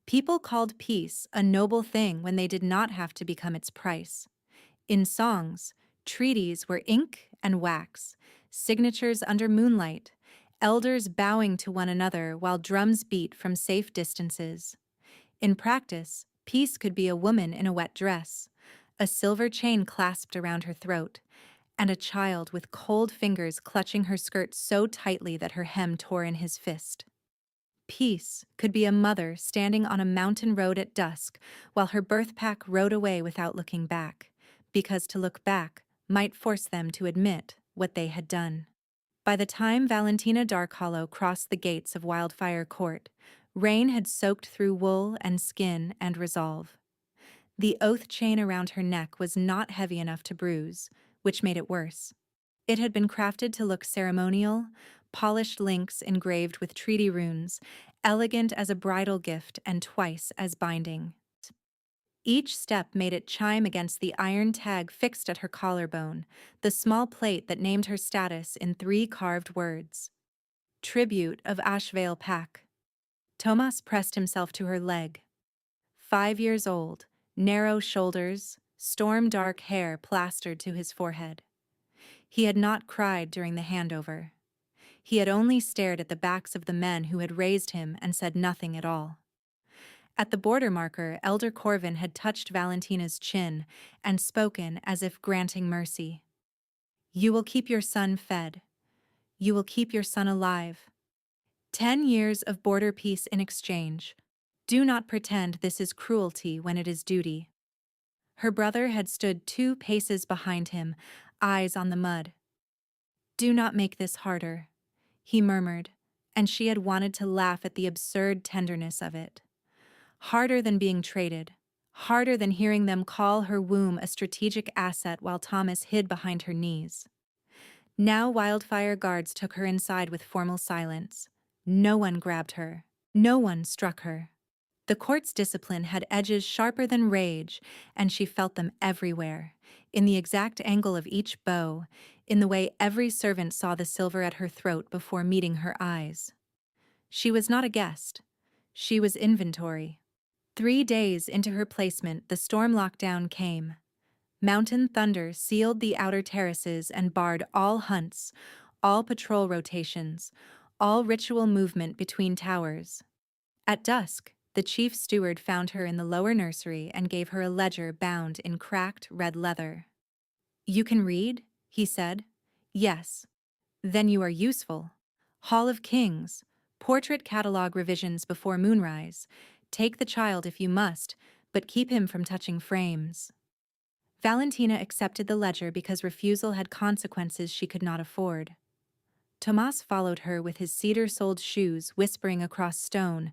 People called peace a noble thing when they did not have to become its price. In songs, treaties were ink and wax, signatures under moonlight, elders bowing to one another while drums beat from safe distances. In practice, peace could be a woman in a wet dress, a silver chain clasped around her throat, and a child with cold fingers clutching her skirt so tightly that her hem tore in his fist. Peace could be a mother standing on a mountain road at dusk while her birth pack rode away without looking back, because to look back might force them to admit what they had done. By the time Valentina Darkhollow crossed the gates of Wildfire Court, rain had soaked through wool and skin and resolve. The oath chain around her neck was not heavy enough to bruise, which made it worse. It had been crafted to look ceremonial, polished links engraved with treaty runes, elegant as a bridal gift and twice as binding. Each step made it chime against the iron tag fixed at her collarbone, the small plate that named her status in three carved words. Tribute of Ashvale Pack. Tomas pressed himself to her leg. 5 years old, narrow shoulders, storm-dark hair plastered to his forehead. He had not cried during the handover. He had only stared at the backs of the men who had raised him and said nothing at all. At the border marker, Elder Corvin had touched Valentina's chin and spoken as if granting mercy. "You will keep your son fed. You will keep your son alive. 10 years of border peace in exchange. Do not pretend this is cruelty when it is duty." Her brother had stood 2 paces behind him, eyes on the mud. "Do not make this harder," he murmured, and she had wanted to laugh at the absurd tenderness of it. Harder than being traded, harder than hearing them call her womb a strategic asset while Thomas hid behind her knees. Now Wildfire guards took her inside with formal silence. No one grabbed her. No one struck her. The court's discipline had edges sharper than rage, and she felt them everywhere, in the exact angle of each bow, in the way every servant saw the silver at her throat before meeting her eyes. She was not a guest. She was inventory. 3 days into her placement, the storm lockdown came. Mountain thunder sealed the outer terraces and barred all hunts, all patrol rotations, all ritual movement between towers. At dusk, the chief steward found her in the lower nursery and gave her a ledger bound in cracked red leather. "You can read?" he said. "Yes. Then you are useful. Hall of Kings, portrait catalog revisions before moonrise. Take the child if you must, but keep him from touching frames." Valentina accepted the ledger because refusal had consequences she could not afford. Tomas followed her with his cedar-soled shoes whispering across stone,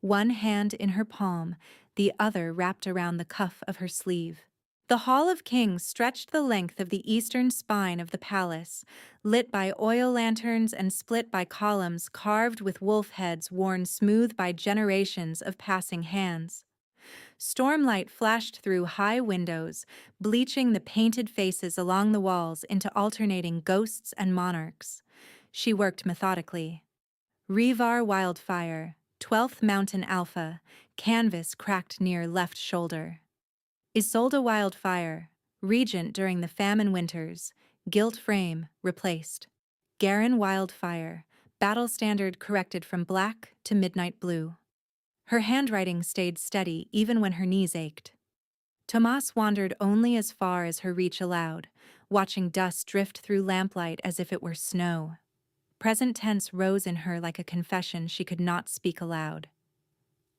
one hand in her palm, the other wrapped around the cuff of her sleeve. The Hall of Kings stretched the length of the eastern spine of the palace, lit by oil lanterns and split by columns carved with wolf heads worn smooth by generations of passing hands. Stormlight flashed through high windows, bleaching the painted faces along the walls into alternating ghosts and monarchs. She worked methodically. Revar Wildfire, 12th Mountain Alpha, canvas cracked near left shoulder. Isolde Wildfire, regent during the famine winters, gilt frame replaced. Garen Wildfire, battle standard corrected from black to midnight blue. Her handwriting stayed steady even when her knees ached. Tomas wandered only as far as her reach allowed, watching dust drift through lamplight as if it were snow. Present tense rose in her like a confession she could not speak aloud.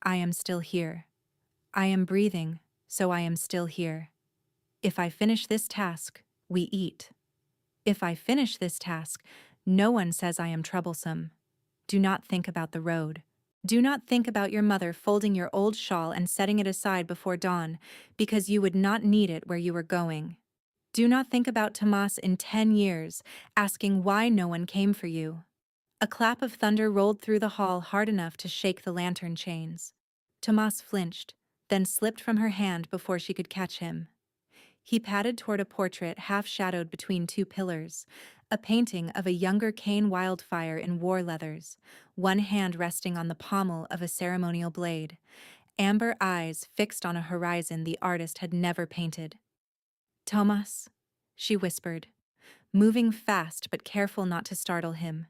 "I am still here. I am breathing, so I am still here. If I finish this task, we eat. If I finish this task, no one says I am troublesome. Do not think about the road. Do not think about your mother folding your old shawl and setting it aside before dawn, because you would not need it where you were going. Do not think about Tomas in 10 years, asking why no one came for you." A clap of thunder rolled through the hall hard enough to shake the lantern chains. Tomas flinched, then slipped from her hand before she could catch him. He padded toward a portrait half-shadowed between 2 pillars, a painting of a younger Cain Wildfire in war leathers, one hand resting on the pommel of a ceremonial blade, amber eyes fixed on a horizon the artist had never painted. Tomas, she whispered, moving fast but careful not to startle him.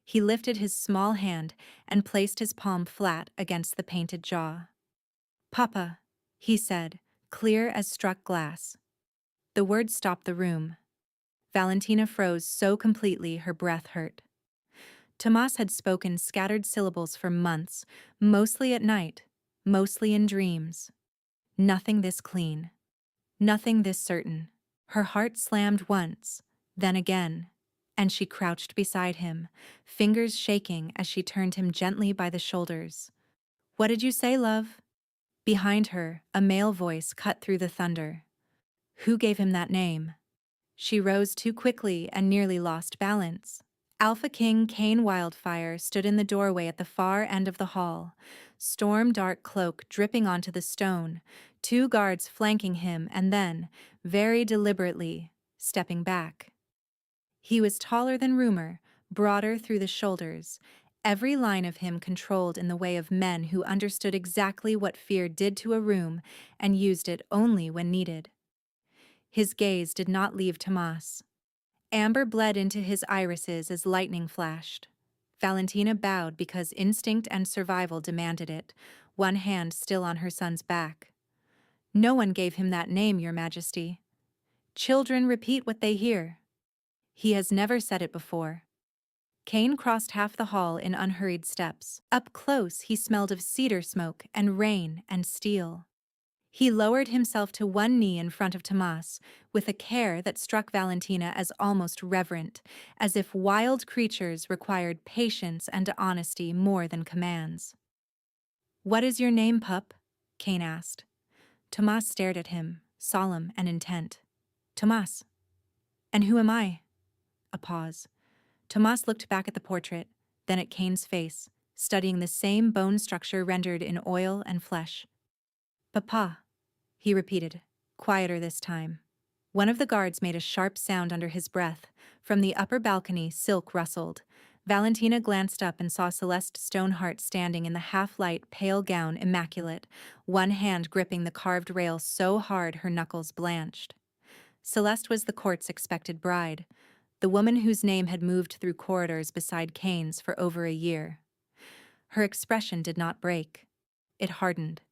He lifted his small hand and placed his palm flat against the painted jaw. Papa, he said, clear as struck glass. The words stopped the room. Valentina froze so completely her breath hurt. Tomas had spoken scattered syllables for months, mostly at night, mostly in dreams. Nothing this clean. Nothing this certain. Her heart slammed once, then again, and she crouched beside him, fingers shaking as she turned him gently by the shoulders. What did you say, love? Behind her, a male voice cut through the thunder. Who gave him that name? She rose too quickly and nearly lost balance. Alpha King Cain Wildfire stood in the doorway at the far end of the hall, storm-dark cloak dripping onto the stone, 2 guards flanking him and then, very deliberately, stepping back. He was taller than rumor, broader through the shoulders, every line of him controlled in the way of men who understood exactly what fear did to a room and used it only when needed. His gaze did not leave Tomas. Amber bled into his irises as lightning flashed. Valentina bowed because instinct and survival demanded it, one hand still on her son's back. No one gave him that name, Your Majesty. Children repeat what they hear. He has never said it before. Cain crossed half the hall in unhurried steps. Up close he smelled of cedar smoke and rain and steel. He lowered himself to one knee in front of Tomas, with a care that struck Valentina as almost reverent, as if wild creatures required patience and honesty more than commands. What is your name, pup? Cain asked. Tomas stared at him, solemn and intent. Tomas. And who am I? A pause. Tomas looked back at the portrait, then at Cain's face, studying the same bone structure rendered in oil and flesh. Papa, he repeated, quieter this time. One of the guards made a sharp sound under his breath. From the upper balcony, silk rustled. Valentina glanced up and saw Celeste Stoneheart standing in the half-light, pale gown, immaculate, one hand gripping the carved rail so hard her knuckles blanched. Celeste was the court's expected bride, the woman whose name had moved through corridors beside Cain's for over a year. Her expression did not break. It hardened.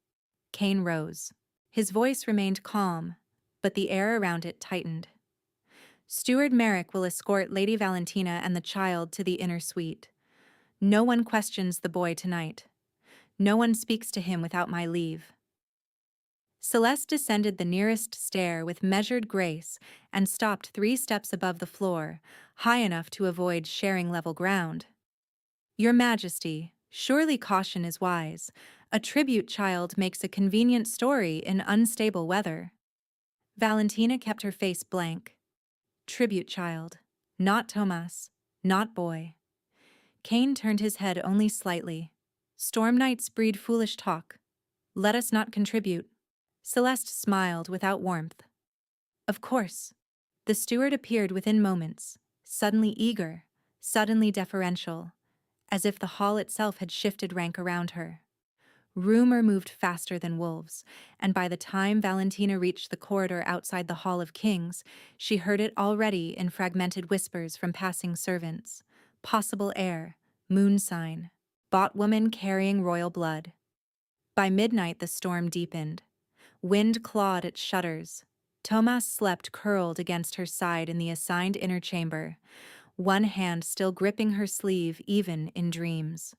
Cain rose. His voice remained calm, but the air around it tightened. Steward Merrick will escort Lady Valentina and the child to the inner suite. No one questions the boy tonight. No one speaks to him without my leave. Celeste descended the nearest stair with measured grace and stopped 3 steps above the floor, high enough to avoid sharing level ground. Your Majesty, surely caution is wise. A tribute child makes a convenient story in unstable weather. Valentina kept her face blank. Tribute child. Not Tomas. Not boy. Cain turned his head only slightly. Storm nights breed foolish talk. Let us not contribute. Celeste smiled without warmth. Of course. The steward appeared within moments, suddenly eager, suddenly deferential, as if the hall itself had shifted rank around her. Rumor moved faster than wolves, and by the time Valentina reached the corridor outside the Hall of Kings, she heard it already in fragmented whispers from passing servants. Possible heir, moon sign, bought woman carrying royal blood. By midnight the storm deepened. Wind clawed at shutters. Tomas slept curled against her side in the assigned inner chamber, one hand still gripping her sleeve even in dreams.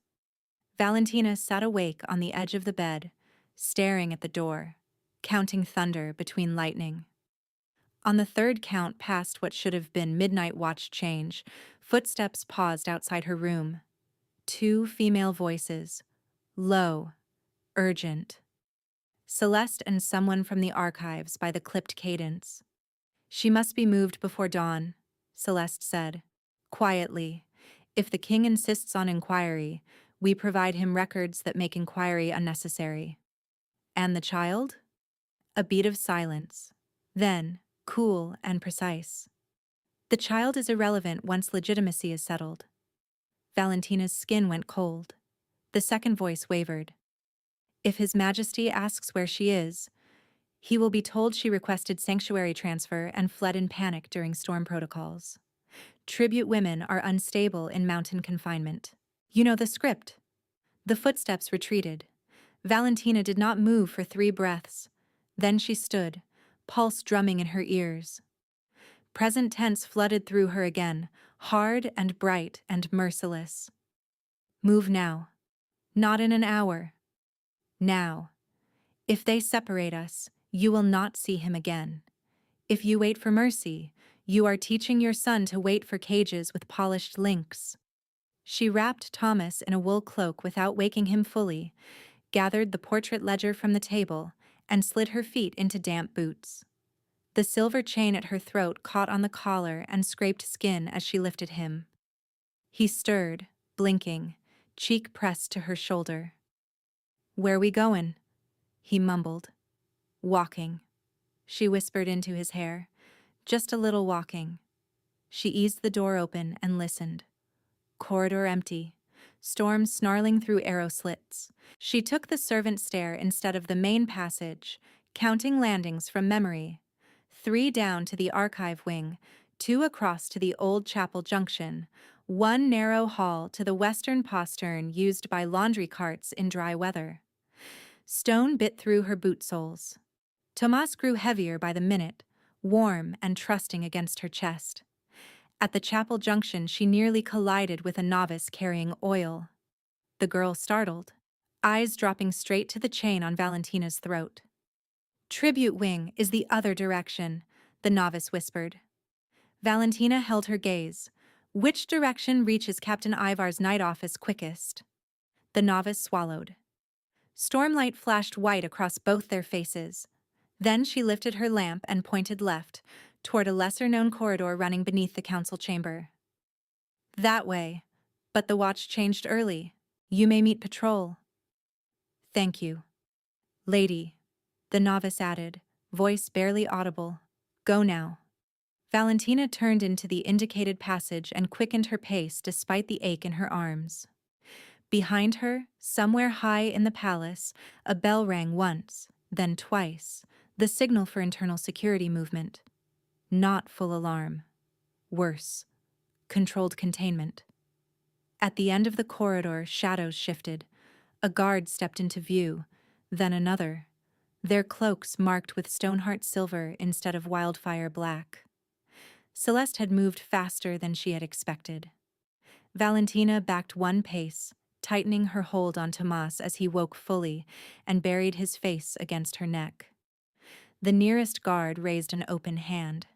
Valentina sat awake on the edge of the bed, staring at the door, counting thunder between lightning. On the 3rd count past what should have been midnight watch change, footsteps paused outside her room. 2 female voices, low, urgent. Celeste and someone from the archives by the clipped cadence. She must be moved before dawn, Celeste said, quietly. If the king insists on inquiry, we provide him records that make inquiry unnecessary. And the child? A beat of silence. Then, cool and precise. The child is irrelevant once legitimacy is settled. Valentina's skin went cold. The second voice wavered. If His Majesty asks where she is, he will be told she requested sanctuary transfer and fled in panic during storm protocols. Tribute women are unstable in mountain confinement. You know the script. The footsteps retreated. Valentina did not move for 3 breaths. Then she stood, pulse drumming in her ears. Present tense flooded through her again, hard and bright and merciless. Move now. Not in an hour. Now. If they separate us, you will not see him again. If you wait for mercy, you are teaching your son to wait for cages with polished links. She wrapped Thomas in a wool cloak without waking him fully, gathered the portrait ledger from the table, and slid her feet into damp boots. The silver chain at her throat caught on the collar and scraped skin as she lifted him. He stirred, blinking, cheek pressed to her shoulder. "Where we goin'?" he mumbled. "Walking," she whispered into his hair. "Just a little walking." She eased the door open and listened. Corridor empty. Storm snarling through arrow slits. She took the servant stair instead of the main passage, counting landings from memory. 3 down to the archive wing, 2 across to the old chapel junction, 1 narrow hall to the western postern used by laundry carts in dry weather. Stone bit through her boot soles. Tomas grew heavier by the minute, warm and trusting against her chest. At the chapel junction, she nearly collided with a novice carrying oil. The girl startled, eyes dropping straight to the chain on Valentina's throat. "Tribute wing is the other direction," the novice whispered. Valentina held her gaze. "Which direction reaches Captain Ivar's night office quickest?" The novice swallowed. Stormlight flashed white across both their faces. Then she lifted her lamp and pointed left, toward a lesser-known corridor running beneath the council chamber. "That way, but the watch changed early. You may meet patrol." "Thank you." "Lady," the novice added, voice barely audible. "Go now." Valentina turned into the indicated passage and quickened her pace despite the ache in her arms. Behind her, somewhere high in the palace, a bell rang once, then twice, the signal for internal security movement. Not full alarm. Worse. Controlled containment. At the end of the corridor, shadows shifted. A guard stepped into view, then another, their cloaks marked with Stoneheart silver instead of wildfire black. Celeste had moved faster than she had expected. Valentina backed 1 pace, tightening her hold on Tomas as he woke fully and buried his face against her neck. The nearest guard raised an open hand.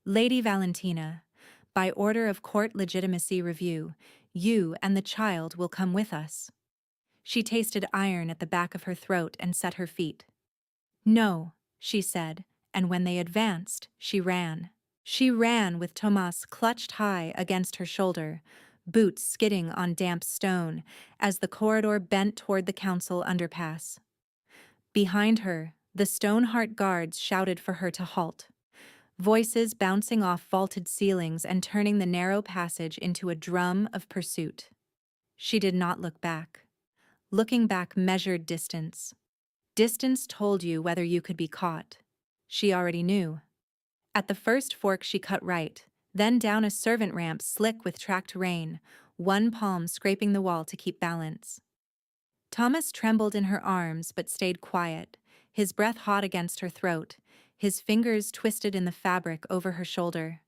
"Lady Valentina, by order of Court Legitimacy Review, you and the child will come with us." She tasted iron at the back of her throat and set her feet. "No," she said, and when they advanced, she ran. She ran with Tomas clutched high against her shoulder, boots skidding on damp stone as the corridor bent toward the council underpass. Behind her, the Stoneheart guards shouted for her to halt, voices bouncing off vaulted ceilings and turning the narrow passage into a drum of pursuit. She did not look back. Looking back measured distance. Distance told you whether you could be caught. She already knew. At the first fork she cut right, then down a servant ramp slick with tracked rain, 1 palm scraping the wall to keep balance. Thomas trembled in her arms but stayed quiet, his breath hot against her throat, his fingers twisted in the fabric over her shoulder.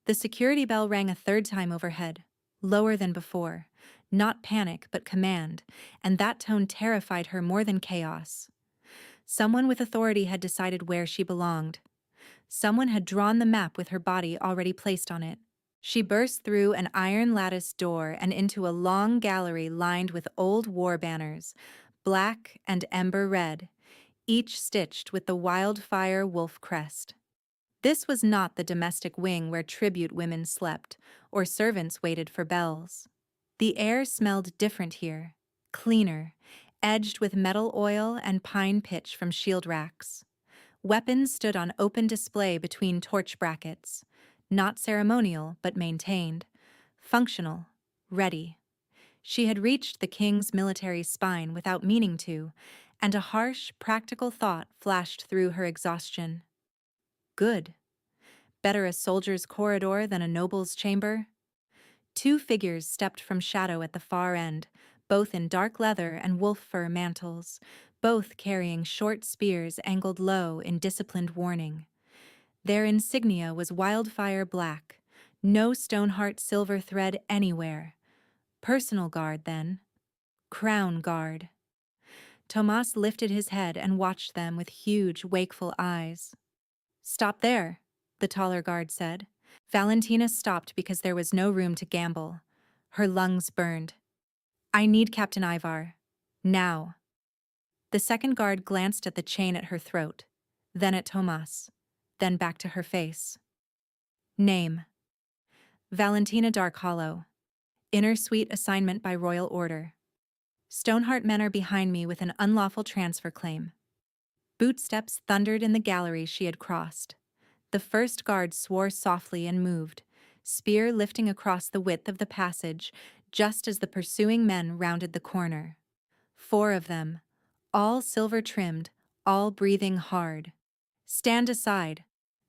The security bell rang a 3rd time overhead, lower than before, not panic but command, and that tone terrified her more than chaos. Someone with authority had decided where she belonged. Someone had drawn the map with her body already placed on it. She burst through an iron lattice door and into a long gallery lined with old war banners, black and ember red, each stitched with the wildfire wolf crest. This was not the domestic wing where tribute women slept or servants waited for bells. The air smelled different here, cleaner, edged with metal oil and pine pitch from shield racks. Weapons stood on open display between torch brackets, not ceremonial but maintained, functional, ready. She had reached the king's military spine without meaning to, and a harsh, practical thought flashed through her exhaustion. Good. Better a soldier's corridor than a noble's chamber? Two figures stepped from shadow at the far end, both in dark leather and wolf fur mantles, both carrying short spears angled low in disciplined warning. Their insignia was wildfire black, no Stoneheart silver thread anywhere. Personal guard, then. Crown guard. Tomas lifted his head and watched them with huge, wakeful eyes. "Stop there," the taller guard said. Valentina stopped because there was no room to gamble. Her lungs burned. "I need Captain Ivar. Now." The second guard glanced at the chain at her throat, then at Tomas, then back to her face. "Name." Valentina Darkhollow. Inner suite assignment by royal order. Stoneheart men are behind me with an unlawful transfer claim. Bootsteps thundered in the gallery she had crossed. The first guard swore softly and moved, spear lifting across the width of the passage just as the pursuing men rounded the corner. 4 of them, all silver-trimmed, all breathing hard. "Stand aside,"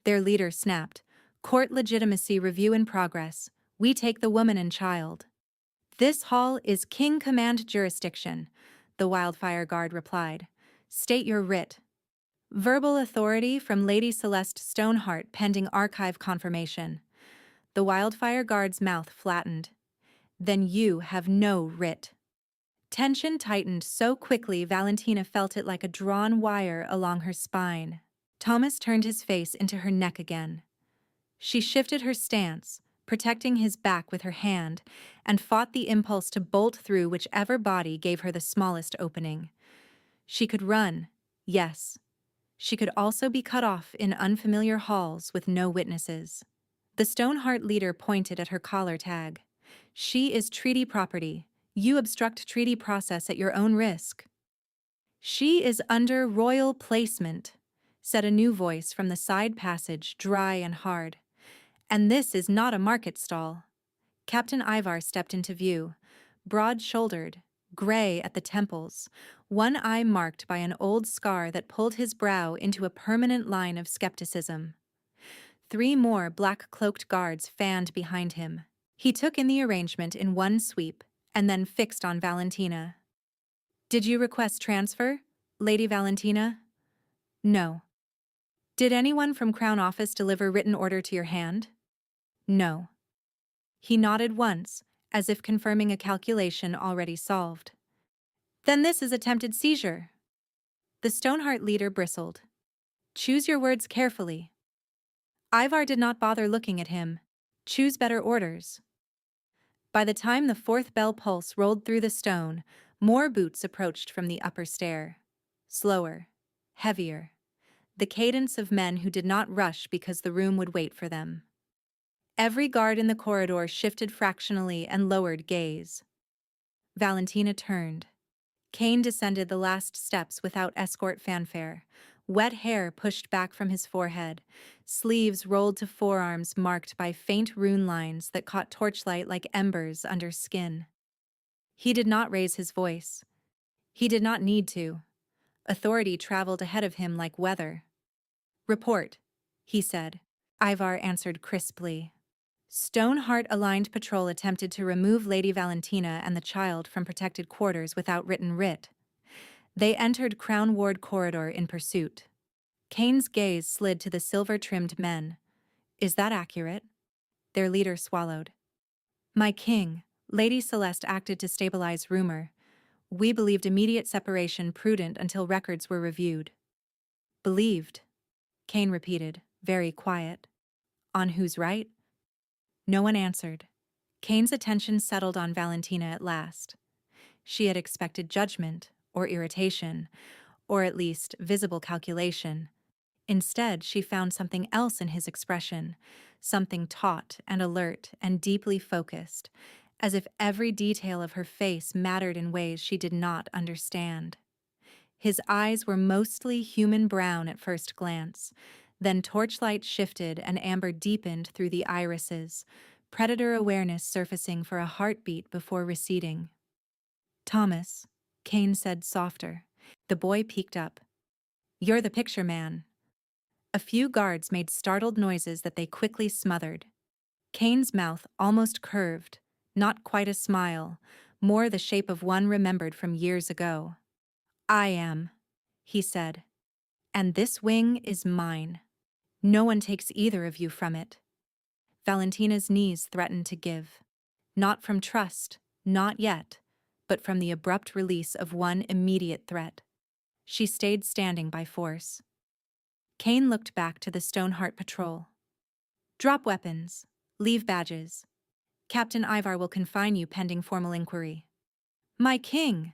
their leader snapped. "Court legitimacy review in progress. We take the woman and child." "This hall is King Command jurisdiction," the Wildfire Guard replied. "State your writ." "Verbal authority from Lady Celeste Stoneheart pending archive confirmation." The Wildfire Guard's mouth flattened. "Then you have no writ." Tension tightened so quickly Valentina felt it like a drawn wire along her spine. Thomas turned his face into her neck again. She shifted her stance, protecting his back with her hand, and fought the impulse to bolt through whichever body gave her the smallest opening. She could run, yes. She could also be cut off in unfamiliar halls with no witnesses. The Stoneheart leader pointed at her collar tag. "She is treaty property. You obstruct treaty process at your own risk." "She is under royal placement," said a new voice from the side passage, dry and hard. "And this is not a market stall." Captain Ivar stepped into view, broad-shouldered, gray at the temples, one eye marked by an old scar that pulled his brow into a permanent line of skepticism. 3 more black-cloaked guards fanned behind him. He took in the arrangement in one sweep and then fixed on Valentina. "Did you request transfer, Lady Valentina?" "No." "Did anyone from Crown Office deliver written order to your hand?" "No." He nodded once, as if confirming a calculation already solved. "Then this is attempted seizure." The Stoneheart leader bristled. "Choose your words carefully." Ivar did not bother looking at him. "Choose better orders." By the time the 4th bell pulse rolled through the stone, more boots approached from the upper stair. Slower, heavier. The cadence of men who did not rush because the room would wait for them. Every guard in the corridor shifted fractionally and lowered gaze. Valentina turned. Kane descended the last steps without escort fanfare. Wet hair pushed back from his forehead, sleeves rolled to forearms marked by faint rune lines that caught torchlight like embers under skin. He did not raise his voice. He did not need to. Authority traveled ahead of him like weather. "Report," he said. Ivar answered crisply. Stoneheart-aligned patrol attempted to remove Lady Valentina and the child from protected quarters without written writ. They entered Crown Ward corridor in pursuit. Kane's gaze slid to the silver-trimmed men. "Is that accurate?" Their leader swallowed. "My king," Lady Celeste acted to stabilize rumor. "We believed immediate separation prudent until records were reviewed." "Believed," Kane repeated, very quiet. "On whose right?" No one answered. Kane's attention settled on Valentina at last. She had expected judgment, or irritation, or at least visible calculation. Instead, she found something else in his expression, something taut and alert and deeply focused, as if every detail of her face mattered in ways she did not understand. His eyes were mostly human brown at first glance, then torchlight shifted and amber deepened through the irises, predator awareness surfacing for a heartbeat before receding. Thomas, Kane said softer. The boy peeked up. You're the picture man. A few guards made startled noises that they quickly smothered. Kane's mouth almost curved, not quite a smile, more the shape of one remembered from years ago. I am, he said. And this wing is mine. No one takes either of you from it. Valentina's knees threatened to give. Not from trust, not yet, but from the abrupt release of one immediate threat. She stayed standing by force. Kane looked back to the Stoneheart patrol. Drop weapons. Leave badges. Captain Ivar will confine you pending formal inquiry. My king,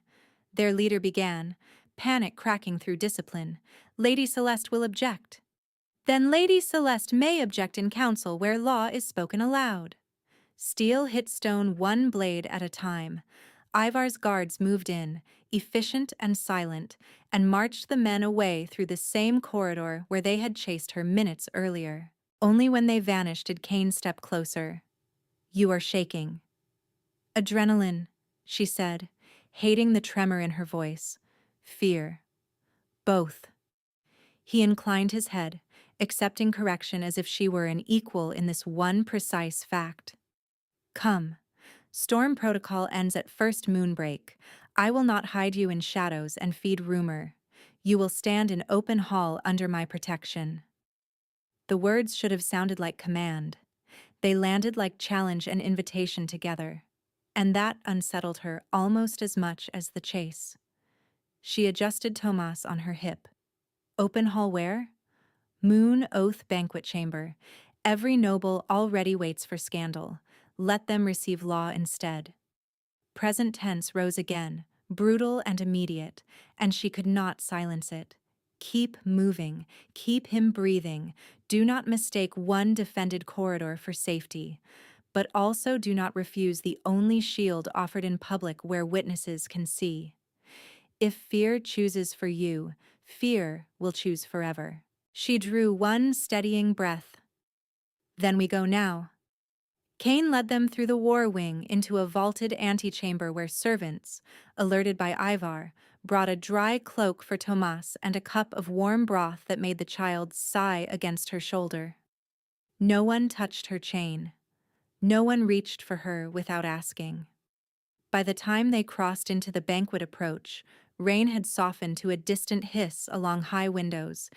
their leader began, panic cracking through discipline. Lady Celeste will object. Then Lady Celeste may object in council where law is spoken aloud. Steel hit stone one blade at a time. Ivar's guards moved in, efficient and silent, and marched the men away through the same corridor where they had chased her minutes earlier. Only when they vanished did Kane step closer. You are shaking. Adrenaline, she said, hating the tremor in her voice. Fear. Both. He inclined his head, accepting correction as if she were an equal in this one precise fact. Come. Storm protocol ends at first moonbreak. I will not hide you in shadows and feed rumor. You will stand in open hall under my protection. The words should have sounded like command. They landed like challenge and invitation together, and that unsettled her almost as much as the chase. She adjusted Tomas on her hip. Open hall where? Moon Oath Banquet Chamber. Every noble already waits for scandal. Let them receive law instead. Present tense rose again, brutal and immediate, and she could not silence it. Keep moving, keep him breathing. Do not mistake one defended corridor for safety, but also do not refuse the only shield offered in public where witnesses can see. If fear chooses for you, fear will choose forever. She drew one steadying breath. Then we go now. Kane led them through the war wing into a vaulted antechamber where servants, alerted by Ivar, brought a dry cloak for Tomas and a cup of warm broth that made the child sigh against her shoulder. No one touched her chain. No one reached for her without asking. By the time they crossed into the banquet approach, rain had softened to a distant hiss along high windows,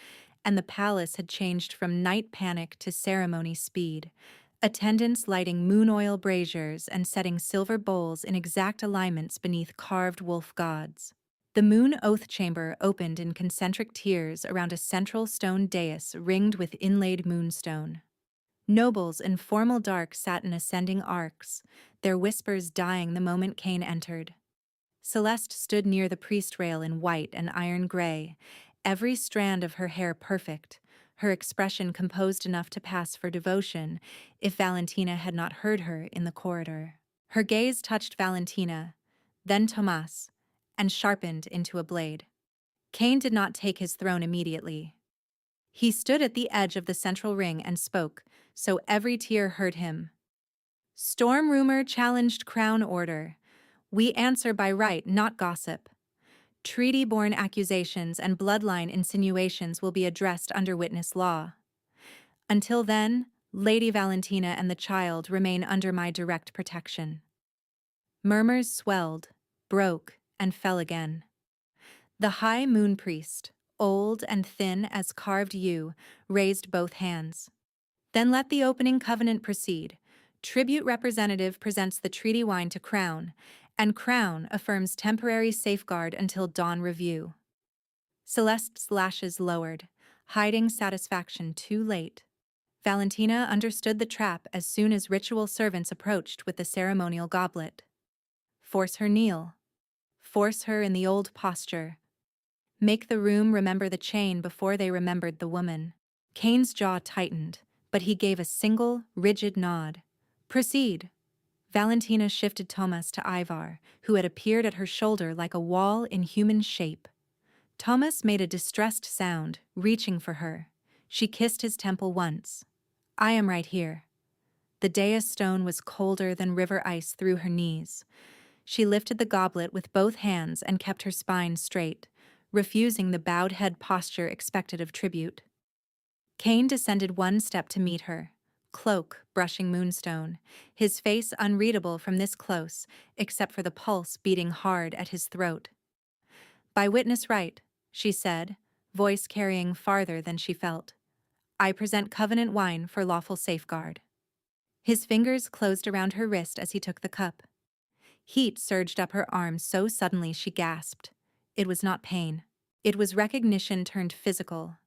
and the palace had changed from night panic to ceremony speed, attendants lighting moon oil braziers and setting silver bowls in exact alignments beneath carved wolf gods. The Moon Oath Chamber opened in concentric tiers around a central stone dais ringed with inlaid moonstone. Nobles in formal dark sat in ascending arcs, their whispers dying the moment Kane entered. Celeste stood near the priest rail in white and iron gray, every strand of her hair perfect, her expression composed enough to pass for devotion if Valentina had not heard her in the corridor. Her gaze touched Valentina, then Tomas, and sharpened into a blade. Kane did not take his throne immediately. He stood at the edge of the central ring and spoke, so every tier heard him. Storm rumor challenged crown order. We answer by right, not gossip. Treaty-born accusations and bloodline insinuations will be addressed under witness law. Until then, Lady Valentina and the child remain under my direct protection. Murmurs swelled, broke, and fell again. The high moon priest, old and thin as carved yew, raised both hands. Then let the opening covenant proceed. Tribute representative presents the treaty wine to Crown, and Crown affirms temporary safeguard until dawn review. Celeste's lashes lowered, hiding satisfaction too late. Valentina understood the trap as soon as ritual servants approached with the ceremonial goblet. Force her kneel. Force her in the old posture. Make the room remember the chain before they remembered the woman. Kane's jaw tightened, but he gave a single, rigid nod. Proceed. Valentina shifted Tomas to Ivar, who had appeared at her shoulder like a wall in human shape. Tomas made a distressed sound, reaching for her. She kissed his temple once. I am right here. The dais stone was colder than river ice through her knees. She lifted the goblet with both hands and kept her spine straight, refusing the bowed head posture expected of tribute. Cain descended one step to meet her, cloak brushing moonstone, his face unreadable from this close, except for the pulse beating hard at his throat. "By witness right," she said, voice carrying farther than she felt. "I present covenant wine for lawful safeguard." His fingers closed around her wrist as he took the cup. Heat surged up her arm so suddenly she gasped. It was not pain. It was recognition turned physical,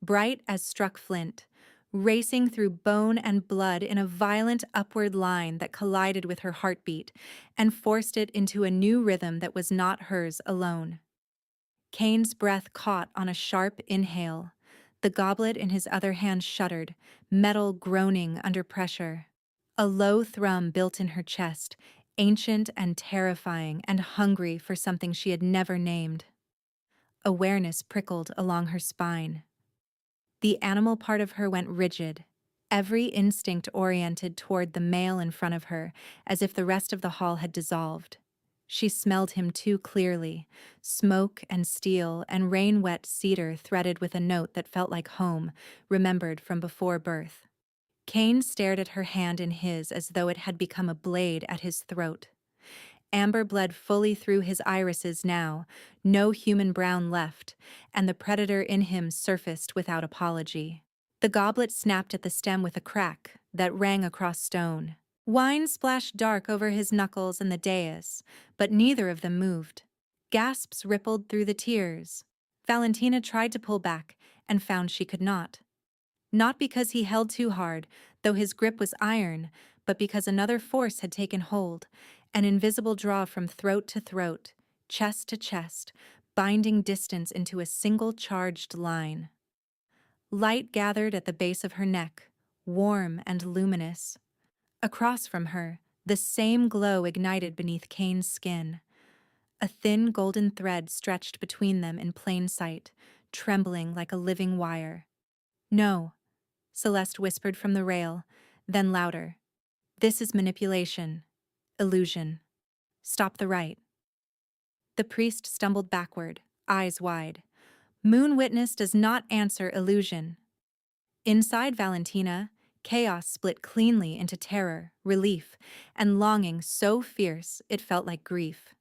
bright as struck flint, racing through bone and blood in a violent upward line that collided with her heartbeat and forced it into a new rhythm that was not hers alone. Cain's breath caught on a sharp inhale. The goblet in his other hand shuddered, metal groaning under pressure. A low thrum built in her chest, ancient and terrifying and hungry for something she had never named. Awareness prickled along her spine. The animal part of her went rigid, every instinct oriented toward the male in front of her, as if the rest of the hall had dissolved. She smelled him too clearly, smoke and steel and rain-wet cedar threaded with a note that felt like home, remembered from before birth. Cain stared at her hand in his as though it had become a blade at his throat. Amber bled fully through his irises now, no human brown left, and the predator in him surfaced without apology. The goblet snapped at the stem with a crack that rang across stone. Wine splashed dark over his knuckles and the dais, but neither of them moved. Gasps rippled through the tears. Valentina tried to pull back and found she could not. Not because he held too hard, though his grip was iron, but because another force had taken hold, an invisible draw from throat to throat, chest to chest, binding distance into a single charged line. Light gathered at the base of her neck, warm and luminous. Across from her, the same glow ignited beneath Cain's skin. A thin golden thread stretched between them in plain sight, trembling like a living wire. "No," Celeste whispered from the rail, then louder. "This is manipulation. Illusion. Stop the rite." The priest stumbled backward, eyes wide. Moon Witness does not answer illusion. Inside Valentina, chaos split cleanly into terror, relief, and longing so fierce it felt like grief.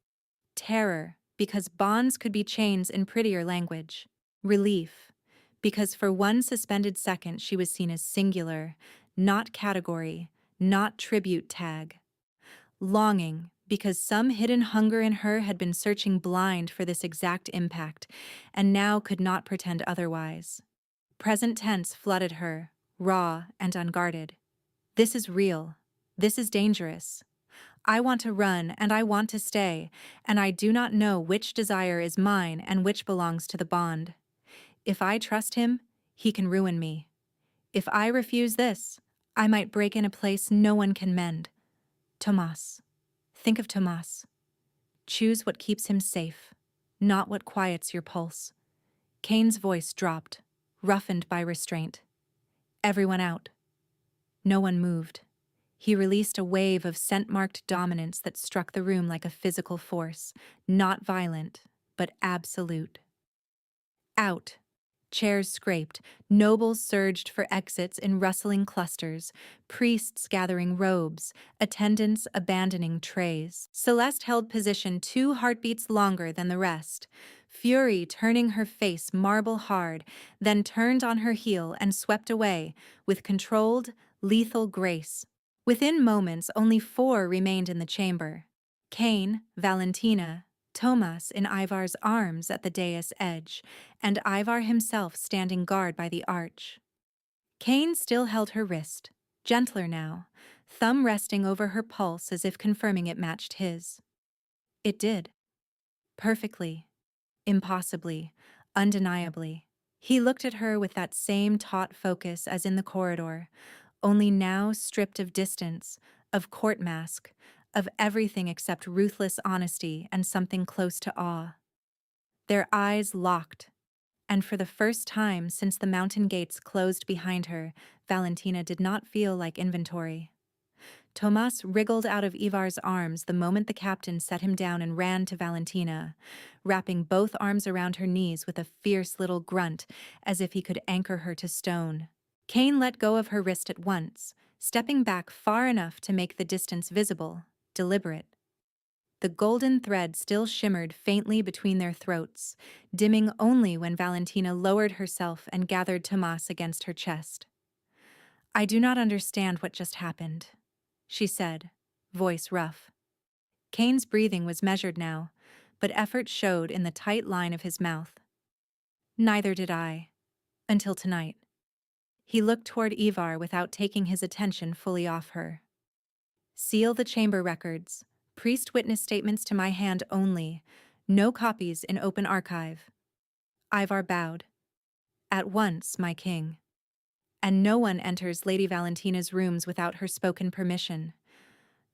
Terror, because bonds could be chains in prettier language. Relief, because for one suspended second she was seen as singular, not category, not tribute tag. Longing, because some hidden hunger in her had been searching blind for this exact impact, and now could not pretend otherwise. Present tense flooded her, raw and unguarded. This is real. This is dangerous. I want to run and I want to stay, and I do not know which desire is mine and which belongs to the bond. If I trust him, he can ruin me. If I refuse this, I might break in a place no one can mend. Tomas. Think of Tomas. Choose what keeps him safe, not what quiets your pulse. Cain's voice dropped, roughened by restraint. Everyone out. No one moved. He released a wave of scent-marked dominance that struck the room like a physical force, not violent, but absolute. Out. Chairs scraped, nobles surged for exits in rustling clusters, priests gathering robes, attendants abandoning trays. Celeste held position 2 heartbeats longer than the rest, fury turning her face marble hard, then turned on her heel and swept away, with controlled, lethal grace. Within moments, only 4 remained in the chamber. Cain, Valentina, Tomas in Ivar's arms at the dais edge, and Ivar himself standing guard by the arch. Cain still held her wrist, gentler now, thumb resting over her pulse as if confirming it matched his. It did. Perfectly. Impossibly. Undeniably. He looked at her with that same taut focus as in the corridor, only now stripped of distance, of court mask, of everything except ruthless honesty and something close to awe. Their eyes locked, and for the first time since the mountain gates closed behind her, Valentina did not feel like inventory. Tomas wriggled out of Ivar's arms the moment the captain set him down and ran to Valentina, wrapping both arms around her knees with a fierce little grunt as if he could anchor her to stone. Kane let go of her wrist at once, stepping back far enough to make the distance visible, deliberate. The golden thread still shimmered faintly between their throats, dimming only when Valentina lowered herself and gathered Tomas against her chest. "I do not understand what just happened," she said, voice rough. Kane's breathing was measured now, but effort showed in the tight line of his mouth. "Neither did I. Until tonight." He looked toward Ivar without taking his attention fully off her. "Seal the chamber records. Priest witness statements to my hand only. No copies in open archive." Ivar bowed. "At once, my king." "And no one enters Lady Valentina's rooms without her spoken permission.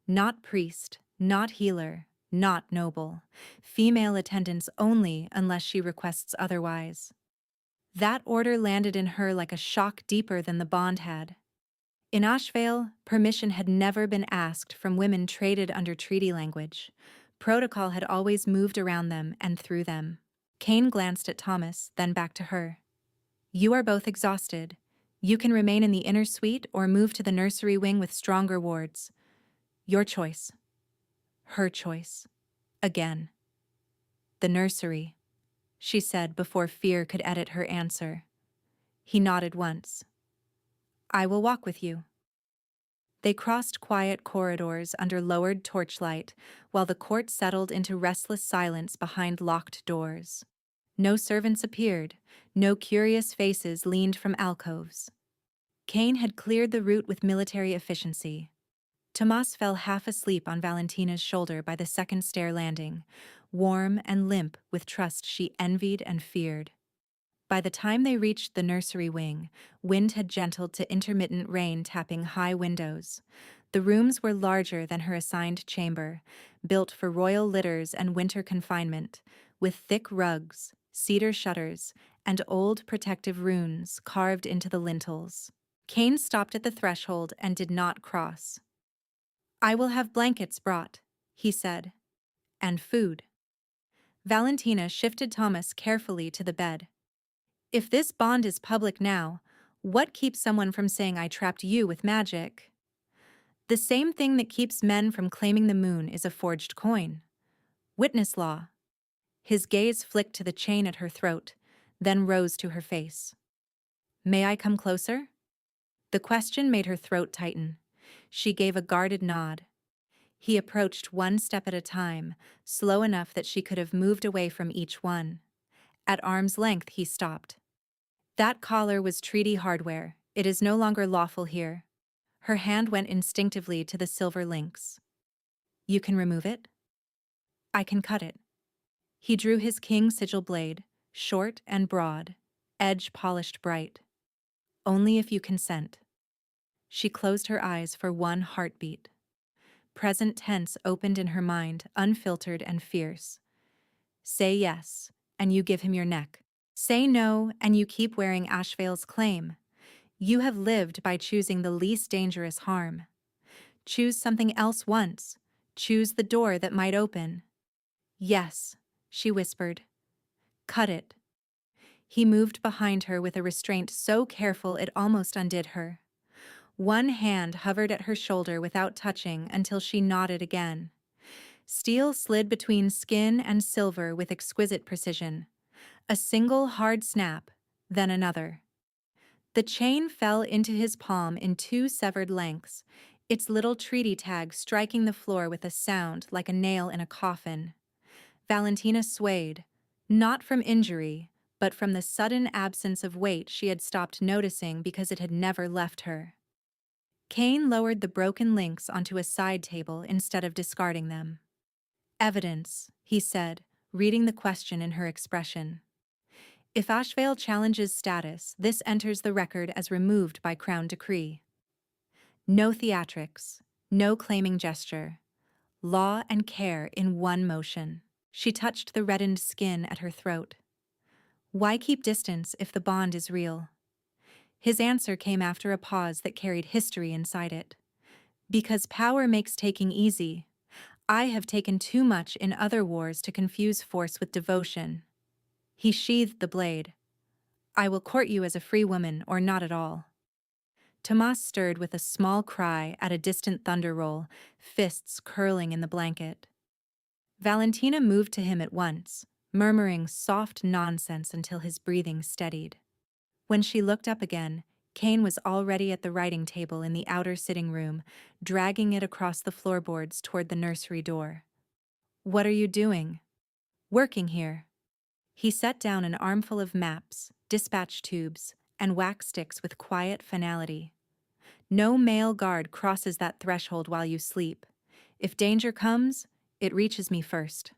Not priest, not healer, not noble. Female attendants only unless she requests otherwise." That order landed in her like a shock deeper than the bond had. In Ashvale, permission had never been asked from women traded under treaty language. Protocol had always moved around them and through them. Kane glanced at Thomas, then back to her. "You are both exhausted. You can remain in the inner suite or move to the nursery wing with stronger wards. Your choice." Her choice. Again. "The nursery," she said before fear could edit her answer. He nodded once. "I will walk with you." They crossed quiet corridors under lowered torchlight while the court settled into restless silence behind locked doors. No servants appeared, no curious faces leaned from alcoves. Kane had cleared the route with military efficiency. Tomas fell half asleep on Valentina's shoulder by the second stair landing, warm and limp with trust she envied and feared. By the time they reached the nursery wing, wind had gentled to intermittent rain tapping high windows. The rooms were larger than her assigned chamber, built for royal litters and winter confinement, with thick rugs, cedar shutters, and old protective runes carved into the lintels. Kane stopped at the threshold and did not cross. "I will have blankets brought," he said. "And food." Valentina shifted Thomas carefully to the bed. "If this bond is public now, what keeps someone from saying I trapped you with magic? The same thing that keeps men from claiming the moon is a forged coin. Witness law." His gaze flicked to the chain at her throat, then rose to her face. "May I come closer?" The question made her throat tighten. She gave a guarded nod. He approached one step at a time, slow enough that she could have moved away from each one. At arm's length, he stopped. "That collar was treaty hardware. It is no longer lawful here." Her hand went instinctively to the silver links. "You can remove it?" "I can cut it." He drew his king sigil blade, short and broad, edge polished bright. "Only if you consent." She closed her eyes for one heartbeat. Present tense opened in her mind, unfiltered and fierce. Say yes, and you give him your neck. Say no, and you keep wearing Ashvale's claim. You have lived by choosing the least dangerous harm. Choose something else once. Choose the door that might open. "Yes," she whispered. "Cut it." He moved behind her with a restraint so careful it almost undid her. One hand hovered at her shoulder without touching until she nodded again. Steel slid between skin and silver with exquisite precision. A single hard snap, then another. The chain fell into his palm in two severed lengths, its little treaty tag striking the floor with a sound like a nail in a coffin. Valentina swayed, not from injury, but from the sudden absence of weight she had stopped noticing because it had never left her. Kane lowered the broken links onto a side table instead of discarding them. "Evidence," he said, reading the question in her expression. "If Ashvale challenges status, this enters the record as removed by Crown decree. No theatrics, no claiming gesture. Law and care in one motion." She touched the reddened skin at her throat. "Why keep distance if the bond is real?" His answer came after a pause that carried history inside it. Because power makes taking easy. I have taken too much in other wars to confuse force with devotion. He sheathed the blade. I will court you as a free woman or not at all. Tomas stirred with a small cry at a distant thunder roll, fists curling in the blanket. Valentina moved to him at once, murmuring soft nonsense until his breathing steadied. When she looked up again, Kane was already at the writing table in the outer sitting room, dragging it across the floorboards toward the nursery door. What are you doing? Working here. He set down an armful of maps, dispatch tubes, and wax sticks with quiet finality. No male guard crosses that threshold while you sleep. If danger comes, it reaches me first.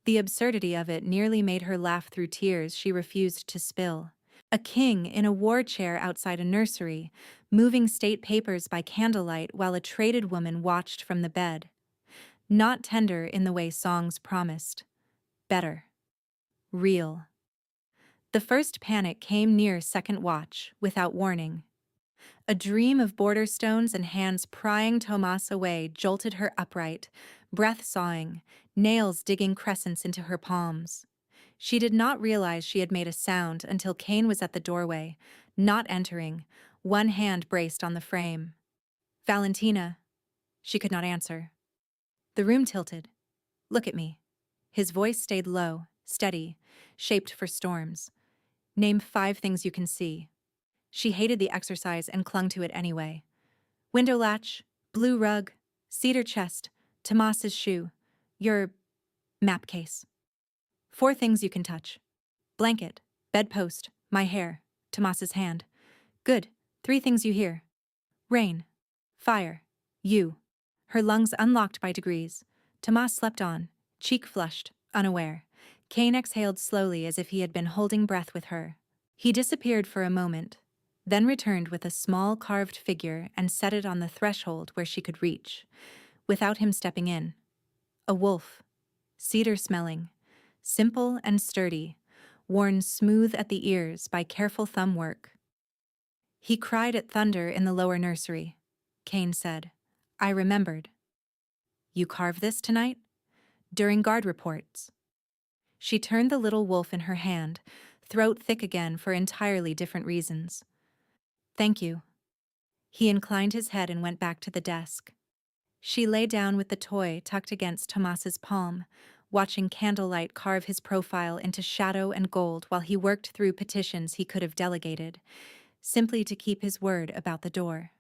The absurdity of it nearly made her laugh through tears she refused to spill. A king in a war chair outside a nursery, moving state papers by candlelight while a traded woman watched from the bed. Not tender in the way songs promised. Better. Real. The first panic came near second watch, without warning. A dream of border stones and hands prying Tomas away jolted her upright, breath sawing, nails digging crescents into her palms. She did not realize she had made a sound until Kane was at the doorway, not entering, one hand braced on the frame. Valentina. She could not answer. The room tilted. Look at me. His voice stayed low, steady, shaped for storms. Name 5 things you can see. She hated the exercise and clung to it anyway. Window latch, blue rug, cedar chest, Tomas's shoe, your map case. 4 things you can touch. Blanket, bedpost, my hair, Tomas's hand. Good. 3 things you hear. Rain, fire, you. Her lungs unlocked by degrees. Tomas slept on, cheek flushed, unaware. Kane exhaled slowly as if he had been holding breath with her. He disappeared for a moment, then returned with a small carved figure and set it on the threshold where she could reach, without him stepping in. A wolf, cedar-smelling, simple and sturdy, worn smooth at the ears by careful thumb work. He cried at thunder in the lower nursery. Kane said, I remembered. You carve this tonight? During guard reports. She turned the little wolf in her hand, throat thick again for entirely different reasons. Thank you. He inclined his head and went back to the desk. She lay down with the toy tucked against Tomas's palm, watching candlelight carve his profile into shadow and gold while he worked through petitions he could have delegated, simply to keep his word about the door.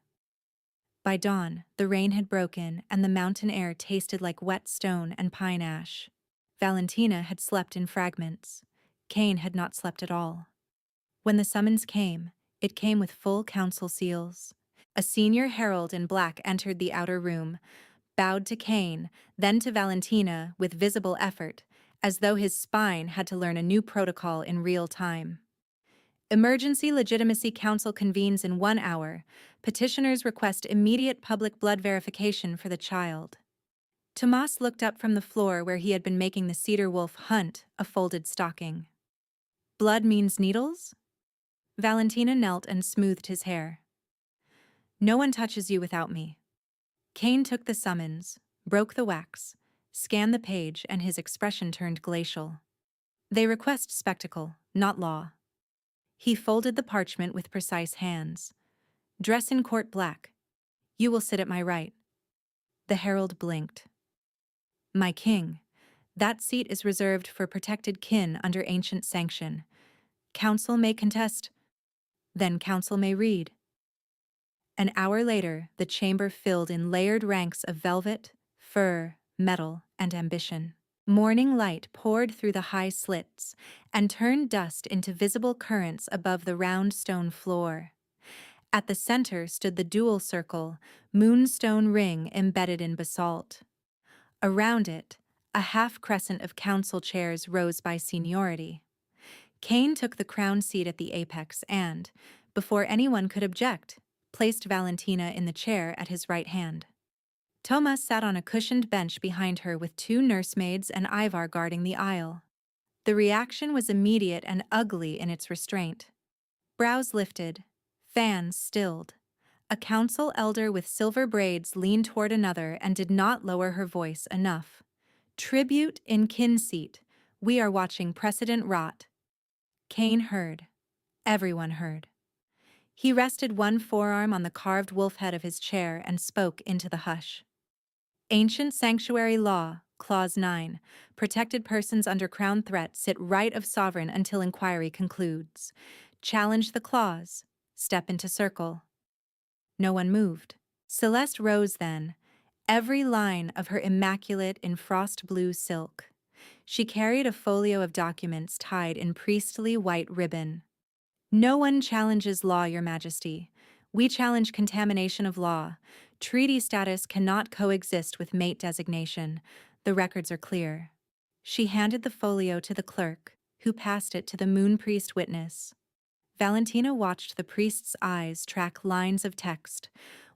By dawn, the rain had broken and the mountain air tasted like wet stone and pine ash. Valentina had slept in fragments. Kane had not slept at all. When the summons came, it came with full council seals. A senior herald in black entered the outer room, bowed to Kane, then to Valentina with visible effort, as though his spine had to learn a new protocol in real time. Emergency Legitimacy Council convenes in 1 hour. Petitioners request immediate public blood verification for the child. Tomas looked up from the floor where he had been making the cedar wolf hunt a folded stocking. Blood means needles? Valentina knelt and smoothed his hair. No one touches you without me. Kane took the summons, broke the wax, scanned the page, and his expression turned glacial. They request spectacle, not law. He folded the parchment with precise hands. Dress in court black. You will sit at my right. The herald blinked. My king, that seat is reserved for protected kin under ancient sanction. Council may contest, then council may read. An hour later, the chamber filled in layered ranks of velvet, fur, metal, and ambition. Morning light poured through the high slits and turned dust into visible currents above the round stone floor. At the center stood the dual circle, moonstone ring embedded in basalt. Around it, a half-crescent of council chairs rose by seniority. Kane took the crown seat at the apex and, before anyone could object, placed Valentina in the chair at his right hand. Tomas sat on a cushioned bench behind her with 2 nursemaids and Ivar guarding the aisle. The reaction was immediate and ugly in its restraint. Brows lifted, fans stilled, A council elder with silver braids leaned toward another and did not lower her voice enough. Tribute in kin seat. We are watching precedent rot. Cain heard. Everyone heard. He rested one forearm on the carved wolf head of his chair and spoke into the hush. Ancient Sanctuary Law, Clause 9, protected persons under Crown threat sit right of sovereign until inquiry concludes. Challenge the clause. Step into circle. No one moved. Celeste rose then, every line of her immaculate in frost blue silk. She carried a folio of documents tied in priestly white ribbon. No one challenges law, Your Majesty. We challenge contamination of law. Treaty status cannot coexist with mate designation. The records are clear. She handed the folio to the clerk, who passed it to the moon priest witness. Valentina watched the priest's eyes track lines of text,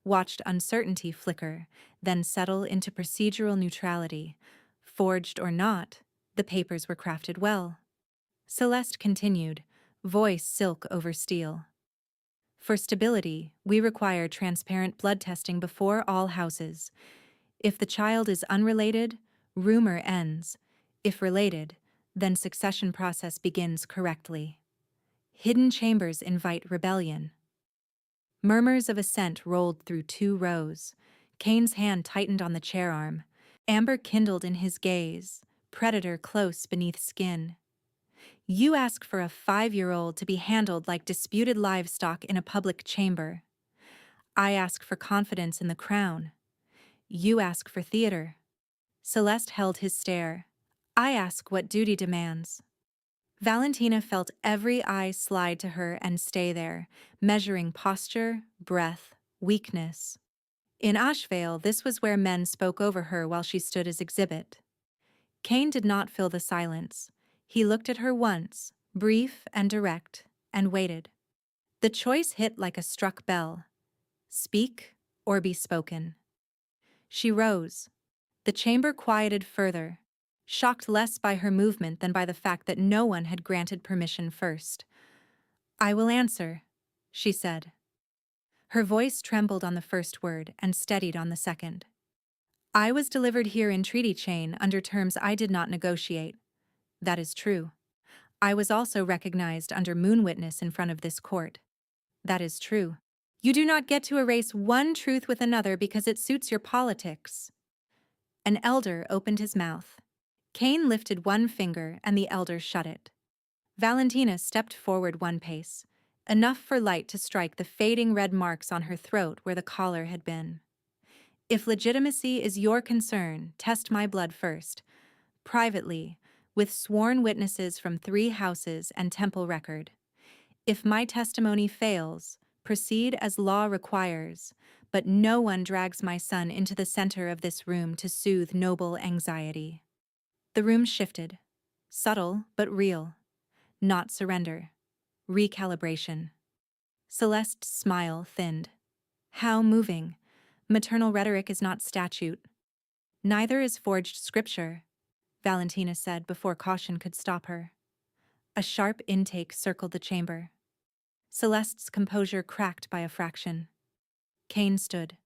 watched uncertainty flicker, then settle into procedural neutrality. Forged or not, the papers were crafted well. Celeste continued, voice silk over steel. For stability, we require transparent blood testing before all houses. If the child is unrelated, rumor ends. If related, then succession process begins correctly. Hidden chambers invite rebellion. Murmurs of assent rolled through 2 rows. Cain's hand tightened on the chair arm. Amber kindled in his gaze, predator close beneath skin. You ask for a 5-year-old to be handled like disputed livestock in a public chamber. I ask for confidence in the crown. You ask for theater. Celeste held his stare. I ask what duty demands. Valentina felt every eye slide to her and stay there, measuring posture, breath, weakness. In Ashvale, this was where men spoke over her while she stood as exhibit. Cain did not fill the silence. He looked at her once, brief and direct, and waited. The choice hit like a struck bell. Speak or be spoken. She rose. The chamber quieted further, shocked less by her movement than by the fact that no one had granted permission first. I will answer, she said. Her voice trembled on the first word and steadied on the second. I was delivered here in treaty chain under terms I did not negotiate. That is true. I was also recognized under moon witness in front of this court. That is true. You do not get to erase one truth with another because it suits your politics. An elder opened his mouth. Cain lifted one finger and the elder shut it. Valentina stepped forward 1 pace, enough for light to strike the fading red marks on her throat where the collar had been. If legitimacy is your concern, test my blood first. Privately, with sworn witnesses from 3 houses and temple record. If my testimony fails, proceed as law requires, but no one drags my son into the center of this room to soothe noble anxiety. The room shifted, subtle but real. Not surrender. Recalibration. Celeste's smile thinned. How moving. Maternal rhetoric is not statute. Neither is forged scripture, Valentina said before caution could stop her. A sharp intake circled the chamber. Celeste's composure cracked by a fraction. Cain stood.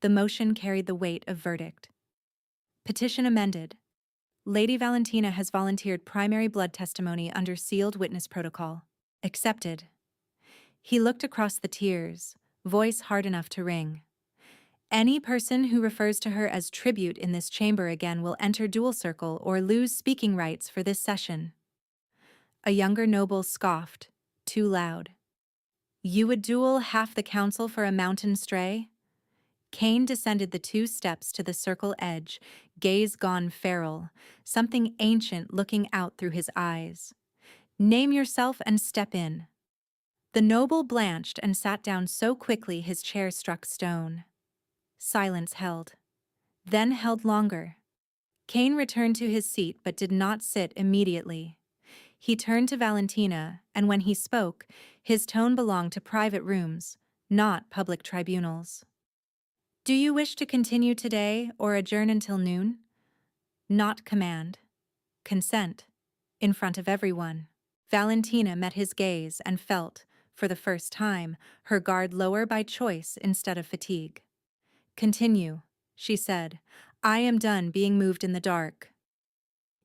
The motion carried the weight of verdict. Petition amended. Lady Valentina has volunteered primary blood testimony under sealed witness protocol. Accepted. He looked across the tiers, voice hard enough to ring. Any person who refers to her as tribute in this chamber again will enter dual circle or lose speaking rights for this session. A younger noble scoffed, too loud. You would duel half the council for a mountain stray? Cain descended the 2 steps to the circle edge, gaze gone feral, something ancient looking out through his eyes. Name yourself and step in. The noble blanched and sat down so quickly his chair struck stone. Silence held. Then held longer. Cain returned to his seat but did not sit immediately. He turned to Valentina, and when he spoke, his tone belonged to private rooms, not public tribunals. Do you wish to continue today or adjourn until noon? Not command. Consent. In front of everyone. Valentina met his gaze and felt, for the first time, her guard lower by choice instead of fatigue. "Continue," she said. "I am done being moved in the dark."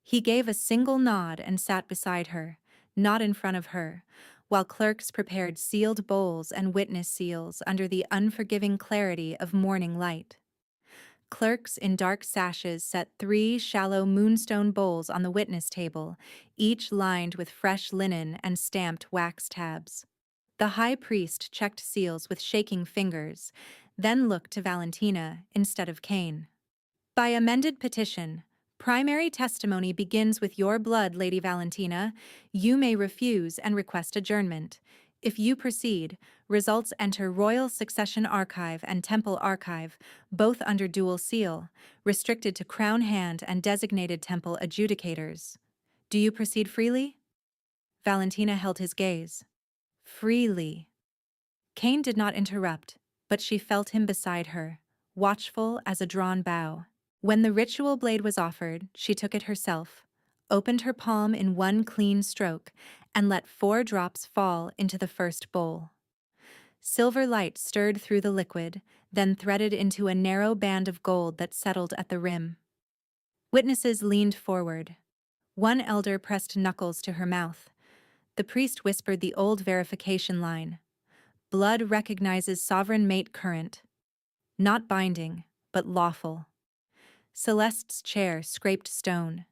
He gave a single nod and sat beside her, not in front of her, while clerks prepared sealed bowls and witness seals under the unforgiving clarity of morning light. Clerks in dark sashes set 3 shallow moonstone bowls on the witness table, each lined with fresh linen and stamped wax tabs. The high priest checked seals with shaking fingers, then looked to Valentina instead of Cain. "By amended petition, primary testimony begins with your blood, Lady Valentina. You may refuse and request adjournment. If you proceed, results enter Royal Succession Archive and Temple Archive, both under dual seal, restricted to Crown Hand and designated temple adjudicators. Do you proceed freely?" Valentina held his gaze. Freely. Cain did not interrupt, but she felt him beside her, watchful as a drawn bow. When the ritual blade was offered, she took it herself, opened her palm in one clean stroke, and let 4 drops fall into the first bowl. Silver light stirred through the liquid, then threaded into a narrow band of gold that settled at the rim. Witnesses leaned forward. One elder pressed knuckles to her mouth. The priest whispered the old verification line. "Blood recognizes sovereign mate current. Not binding, but lawful." Celeste's chair scraped stone.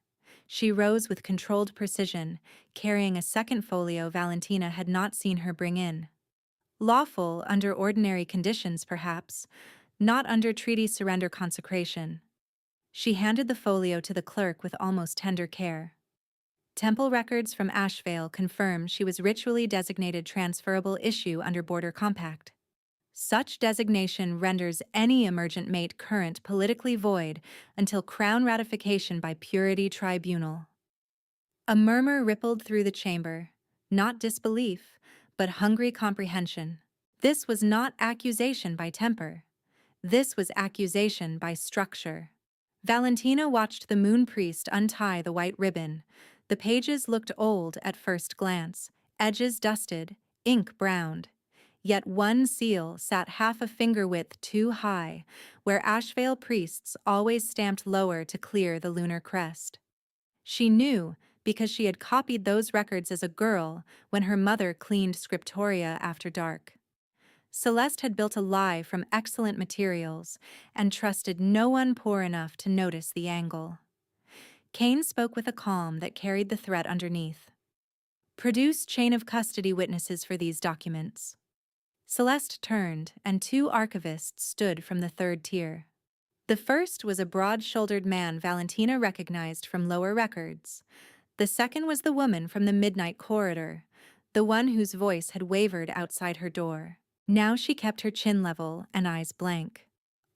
She rose with controlled precision, carrying a second folio Valentina had not seen her bring in. Lawful under ordinary conditions, perhaps, not under treaty surrender consecration. She handed the folio to the clerk with almost tender care. Temple records from Ashvale confirm she was ritually designated transferable issue under border compact. Such designation renders any emergent mate current politically void until Crown ratification by Purity Tribunal. A murmur rippled through the chamber, not disbelief, but hungry comprehension. This was not accusation by temper. This was accusation by structure. Valentina watched the moon priest untie the white ribbon. The pages looked old at first glance, edges dusted, ink browned. Yet one seal sat half a finger width too high, where Ashvale priests always stamped lower to clear the lunar crest. She knew because she had copied those records as a girl when her mother cleaned scriptoria after dark. Celeste had built a lie from excellent materials and trusted no one poor enough to notice the angle. Cain spoke with a calm that carried the threat underneath. "Produce chain of custody witnesses for these documents." Celeste turned, and 2 archivists stood from the 3rd tier. The first was a broad-shouldered man Valentina recognized from lower records. The second was the woman from the midnight corridor, the one whose voice had wavered outside her door. Now she kept her chin level and eyes blank.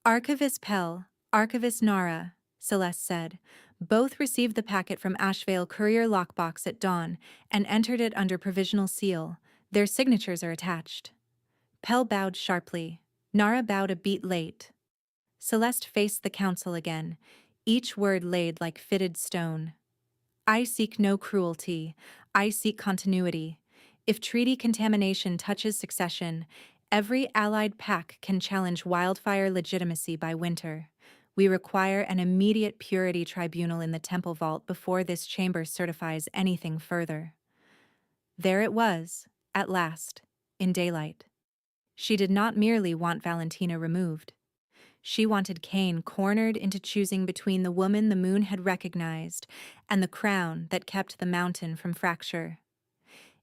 "Archivist Pell, Archivist Nara," Celeste said. "Both received the packet from Ashvale Courier lockbox at dawn and entered it under provisional seal. Their signatures are attached." Pell bowed sharply. Nara bowed a beat late. Celeste faced the council again, each word laid like fitted stone. "I seek no cruelty. I seek continuity. If treaty contamination touches succession, every allied pack can challenge wildfire legitimacy by winter. We require an immediate purity tribunal in the temple vault before this chamber certifies anything further." There it was, at last, in daylight. She did not merely want Valentina removed. She wanted Cain cornered into choosing between the woman the moon had recognized and the crown that kept the mountain from fracture.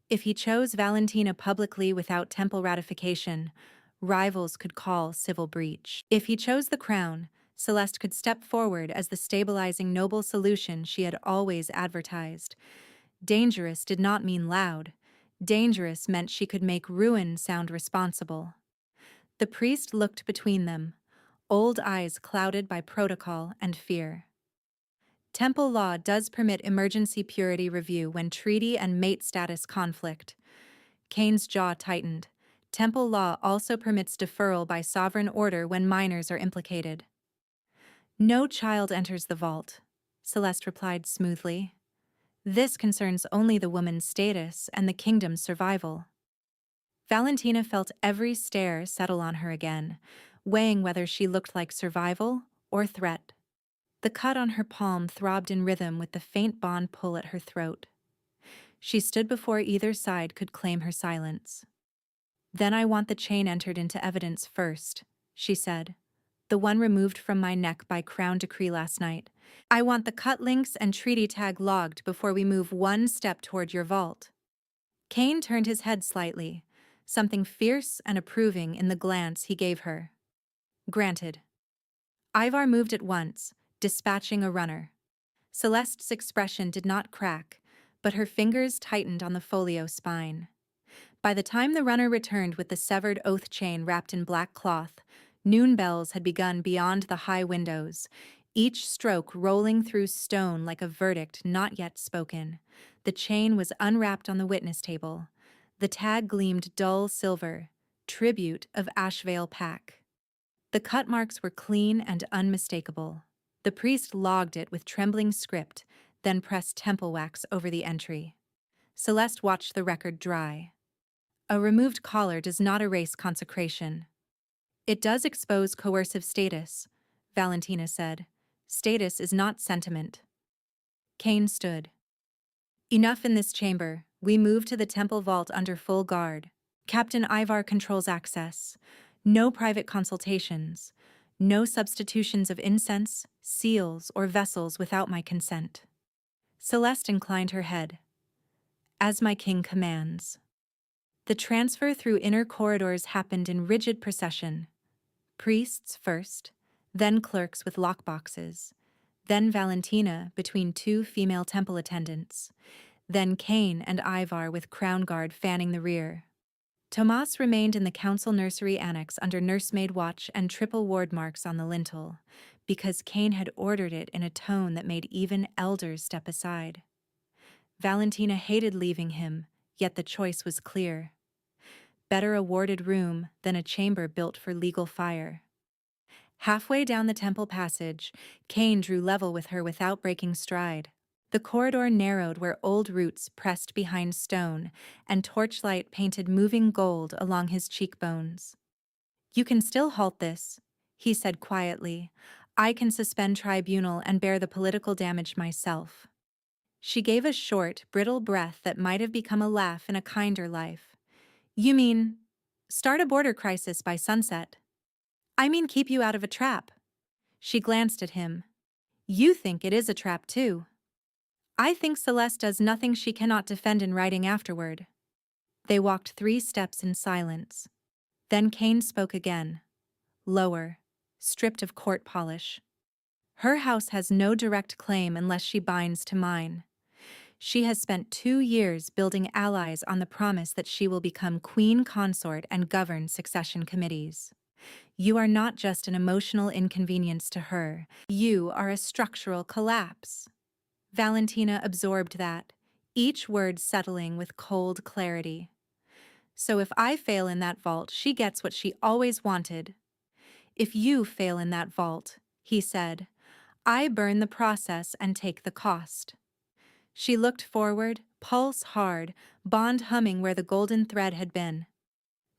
If he chose Valentina publicly without temple ratification, rivals could call civil breach. If he chose the crown, Celeste could step forward as the stabilizing noble solution she had always advertised. Dangerous did not mean loud. Dangerous meant she could make ruin sound responsible. The priest looked between them, old eyes clouded by protocol and fear. "Temple law does permit emergency purity review when treaty and mate status conflict." Cain's jaw tightened. "Temple law also permits deferral by sovereign order when minors are implicated." "No child enters the vault," Celeste replied smoothly. "This concerns only the woman's status and the kingdom's survival." Valentina felt every stare settle on her again, weighing whether she looked like survival or threat. The cut on her palm throbbed in rhythm with the faint bond pull at her throat. She stood before either side could claim her silence. "Then I want the chain entered into evidence first," she said. "The one removed from my neck by Crown decree last night. I want the cut links and treaty tag logged before we move one step toward your vault." Kane turned his head slightly, something fierce and approving in the glance he gave her. "Granted." Ivar moved at once, dispatching a runner. Celeste's expression did not crack, but her fingers tightened on the folio spine. By the time the runner returned with the severed oath chain wrapped in black cloth, noon bells had begun beyond the high windows, each stroke rolling through stone like a verdict not yet spoken. The chain was unwrapped on the witness table. The tag gleamed dull silver, tribute of Ashvale Pack. The cut marks were clean and unmistakable. The priest logged it with trembling script, then pressed temple wax over the entry. Celeste watched the record dry. A removed collar does not erase consecration. "It does expose coercive status," Valentina said. "Status is not sentiment." Kane stood. "Enough in this chamber. We move to the temple vault under full guard. Captain Ivar controls access. No private consultations. No substitutions of incense, seals, or vessels without my consent." Celeste inclined her head. "As my king commands." The transfer through inner corridors happened in rigid procession. Priests first, then clerks with lockboxes, then Valentina between two female temple attendants, then Kane and Ivar with crown guard fanning the rear. Tomas remained in the council nursery annex under nursemaid watch and triple ward marks on the lintel, because Kane had ordered it in a tone that made even elders step aside. Valentina hated leaving him, yet the choice was clear. Better a warded room than a chamber built for legal fire. Halfway down the temple passage, Kane drew level with her without breaking stride. The corridor narrowed where old roots pressed behind stone, and torchlight painted moving gold along his cheekbones. "You can still halt this," he said quietly. "I can suspend tribunal and bear the political damage myself." She gave a short, brittle breath that might have become a laugh in a kinder life. "You mean, start a border crisis by sunset?" "I mean keep you out of a trap." She glanced at him. "You think it is a trap, too." "I think Celeste does nothing she cannot defend in writing afterward." They walked 3 steps in silence. Then Kane spoke again, lower, stripped of court polish. "Her house has no direct claim unless she binds to mine. She has spent 2 years building allies on the promise that she will become queen consort and govern succession committees. You are not just an emotional inconvenience to her, you are a structural collapse." Valentina absorbed that, each word settling with cold clarity. "So if I fail in that vault, she gets what she always wanted." "If you fail in that vault," he said, "I burn the process and take the cost." She looked forward, pulse hard, bond humming where the golden thread had been.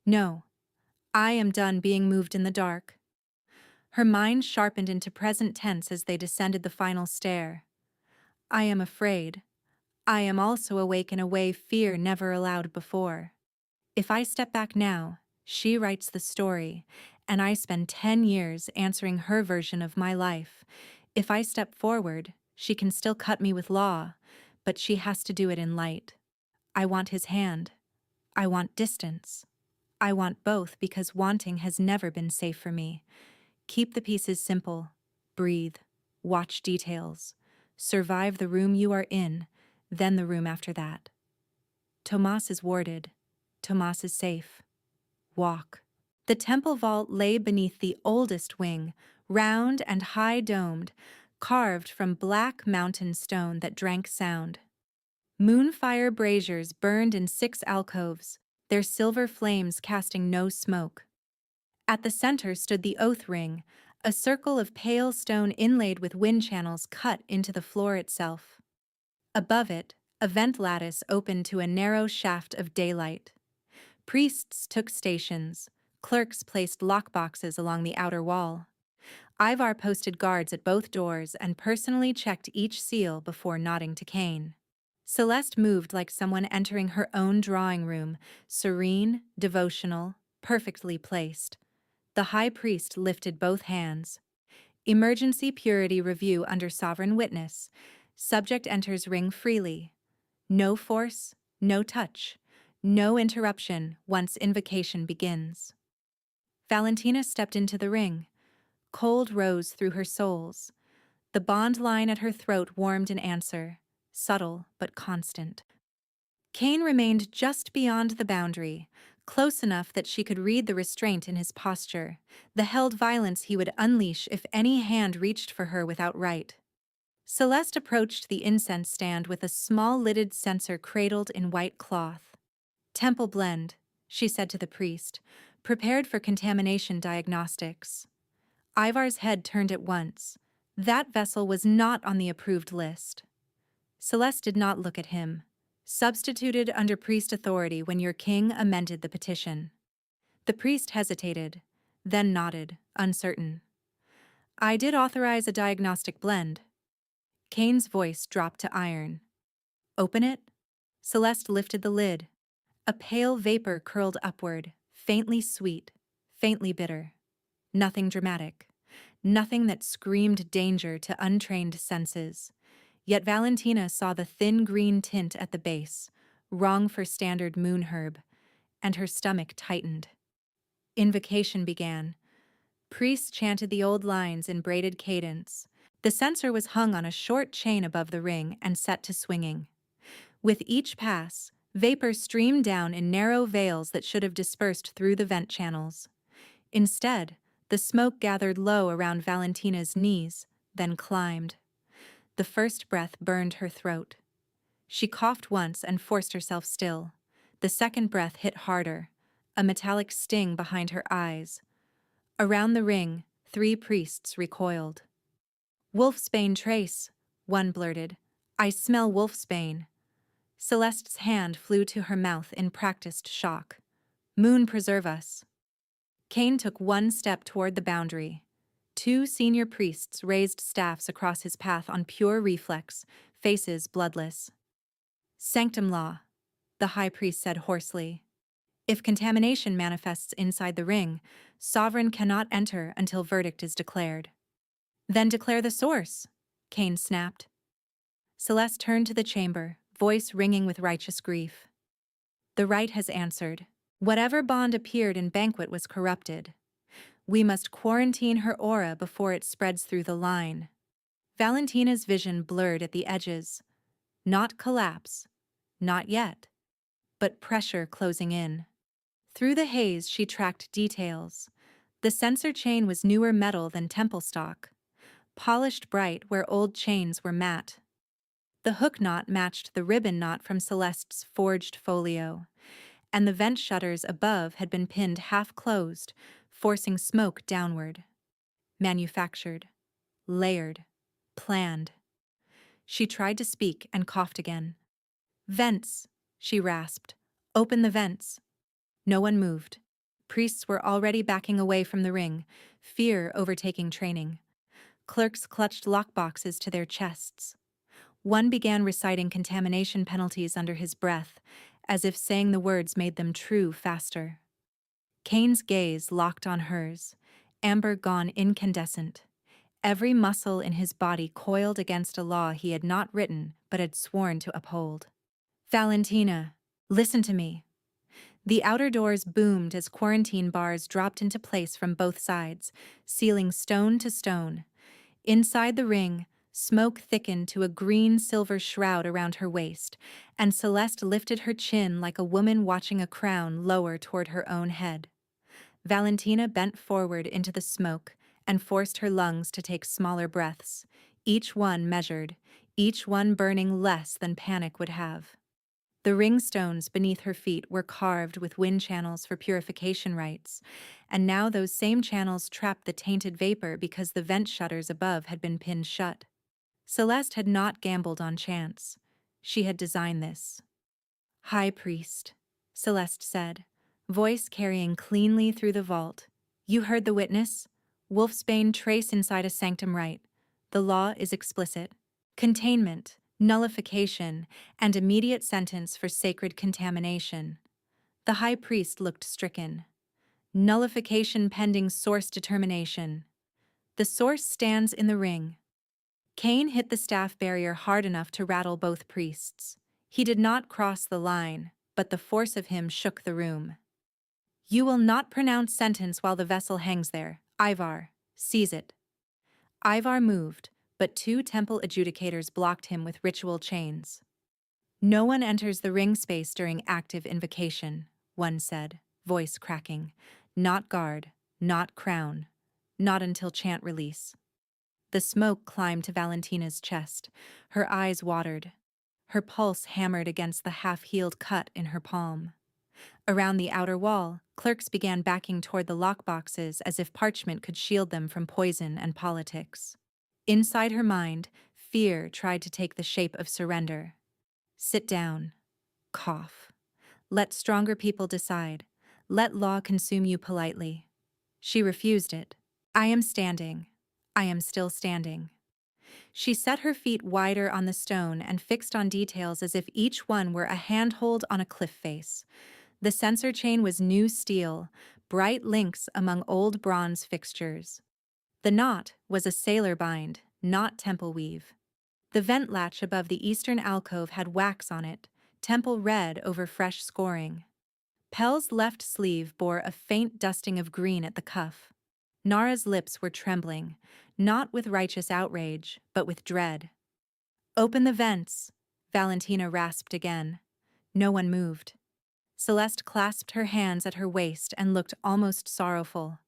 "No, I am done being moved in the dark." Her mind sharpened into present tense as they descended the final stair. "I am afraid. I am also awake in a way fear never allowed before. If I step back now, she writes the story, and I spend 10 years answering her version of my life. If I step forward, she can still cut me with law, but she has to do it in light. I want his hand. I want distance. I want both because wanting has never been safe for me. Keep the pieces simple. Breathe. Watch details. Survive the room you are in, then the room after that. Tomas is warded. Tomas is safe. Walk." The temple vault lay beneath the oldest wing, round and high-domed, carved from black mountain stone that drank sound. Moonfire braziers burned in 6 alcoves, their silver flames casting no smoke. At the center stood the oath ring, a circle of pale stone inlaid with wind channels cut into the floor itself. Above it, a vent lattice opened to a narrow shaft of daylight. Priests took stations. Clerks placed lockboxes along the outer wall. Ivar posted guards at both doors and personally checked each seal before nodding to Cain. Celeste moved like someone entering her own drawing room, serene, devotional, perfectly placed. The high priest lifted both hands. Emergency purity review under sovereign witness. Subject enters ring freely. No force, no touch, no interruption once invocation begins. Valentina stepped into the ring. Cold rose through her soles. The bond line at her throat warmed in answer, subtle but constant. Cain remained just beyond the boundary, close enough that she could read the restraint in his posture, the held violence he would unleash if any hand reached for her without right. Celeste approached the incense stand with a small-lidded censer cradled in white cloth. "Temple blend," she said to the priest, prepared for contamination diagnostics. Ivar's head turned at once. That vessel was not on the approved list. Celeste did not look at him. Substituted under priest authority when your king amended the petition. The priest hesitated, then nodded, uncertain. "I did authorize a diagnostic blend." Cain's voice dropped to iron. "Open it?" Celeste lifted the lid. A pale vapor curled upward, faintly sweet, faintly bitter. Nothing dramatic. Nothing that screamed danger to untrained senses. Yet Valentina saw the thin green tint at the base, wrong for standard moon herb, and her stomach tightened. Invocation began. Priests chanted the old lines in braided cadence. The censer was hung on a short chain above the ring and set to swinging. With each pass, vapor streamed down in narrow veils that should have dispersed through the vent channels. Instead, the smoke gathered low around Valentina's knees, then climbed. The first breath burned her throat. She coughed once and forced herself still. The second breath hit harder, a metallic sting behind her eyes. Around the ring, 3 priests recoiled. "Wolfsbane trace," one blurted. "I smell wolfsbane." Celeste's hand flew to her mouth in practiced shock. "Moon preserve us." Cain took one step toward the boundary. 2 senior priests raised staffs across his path on pure reflex, faces bloodless. "Sanctum law," the high priest said hoarsely. "If contamination manifests inside the ring, sovereign cannot enter until verdict is declared." "Then declare the source," Cain snapped. Celeste turned to the chamber, voice ringing with righteous grief. "The rite has answered. Whatever bond appeared in banquet was corrupted. We must quarantine her aura before it spreads through the line." Valentina's vision blurred at the edges. Not collapse. Not yet. But pressure closing in. Through the haze she tracked details. The censer chain was newer metal than temple stock. Polished bright where old chains were matte. The hook knot matched the ribbon knot from Celeste's forged folio, and the vent shutters above had been pinned half closed, forcing smoke downward. Manufactured. Layered. Planned. She tried to speak and coughed again. "Vents," she rasped. "Open the vents." No one moved. Priests were already backing away from the ring, fear overtaking training. Clerks clutched lockboxes to their chests. One began reciting contamination penalties under his breath, as if saying the words made them true faster. Cain's gaze locked on hers, amber gone incandescent. Every muscle in his body coiled against a law he had not written but had sworn to uphold. "Valentina, listen to me." The outer doors boomed as quarantine bars dropped into place from both sides, sealing stone to stone. Inside the ring, smoke thickened to a green-silver shroud around her waist, and Celeste lifted her chin like a woman watching a crown lower toward her own head. Valentina bent forward into the smoke and forced her lungs to take smaller breaths, each one measured, each one burning less than panic would have. The ring stones beneath her feet were carved with wind channels for purification rites, and now those same channels trapped the tainted vapor because the vent shutters above had been pinned shut. Celeste had not gambled on chance. She had designed this. "High Priest," Celeste said, Voice carrying cleanly through the vault. You heard the witness? Wolfsbane trace inside a sanctum right. The law is explicit. Containment, nullification, and immediate sentence for sacred contamination. The high priest looked stricken. Nullification pending source determination. The source stands in the ring. Cain hit the staff barrier hard enough to rattle both priests. He did not cross the line, but the force of him shook the room. You will not pronounce sentence while the vessel hangs there. Ivar, seize it. Ivar moved, but two temple adjudicators blocked him with ritual chains. No one enters the ring space during active invocation, one said, voice cracking. Not guard, not crown, not until chant release. The smoke climbed to Valentina's chest. Her eyes watered. Her pulse hammered against the half-healed cut in her palm. Around the outer wall, clerks began backing toward the lockboxes as if parchment could shield them from poison and politics. Inside her mind, fear tried to take the shape of surrender. Sit down. Cough. Let stronger people decide. Let law consume you politely. She refused it. I am standing. I am still standing. She set her feet wider on the stone and fixed on details as if each one were a handhold on a cliff face. The censer chain was new steel, bright links among old bronze fixtures. The knot was a sailor bind, not temple weave. The vent latch above the eastern alcove had wax on it, temple red over fresh scoring. Pel's left sleeve bore a faint dusting of green at the cuff. Nara's lips were trembling, not with righteous outrage, but with dread. Open the vents, Valentina rasped again. No one moved. Celeste clasped her hands at her waist and looked almost sorrowful.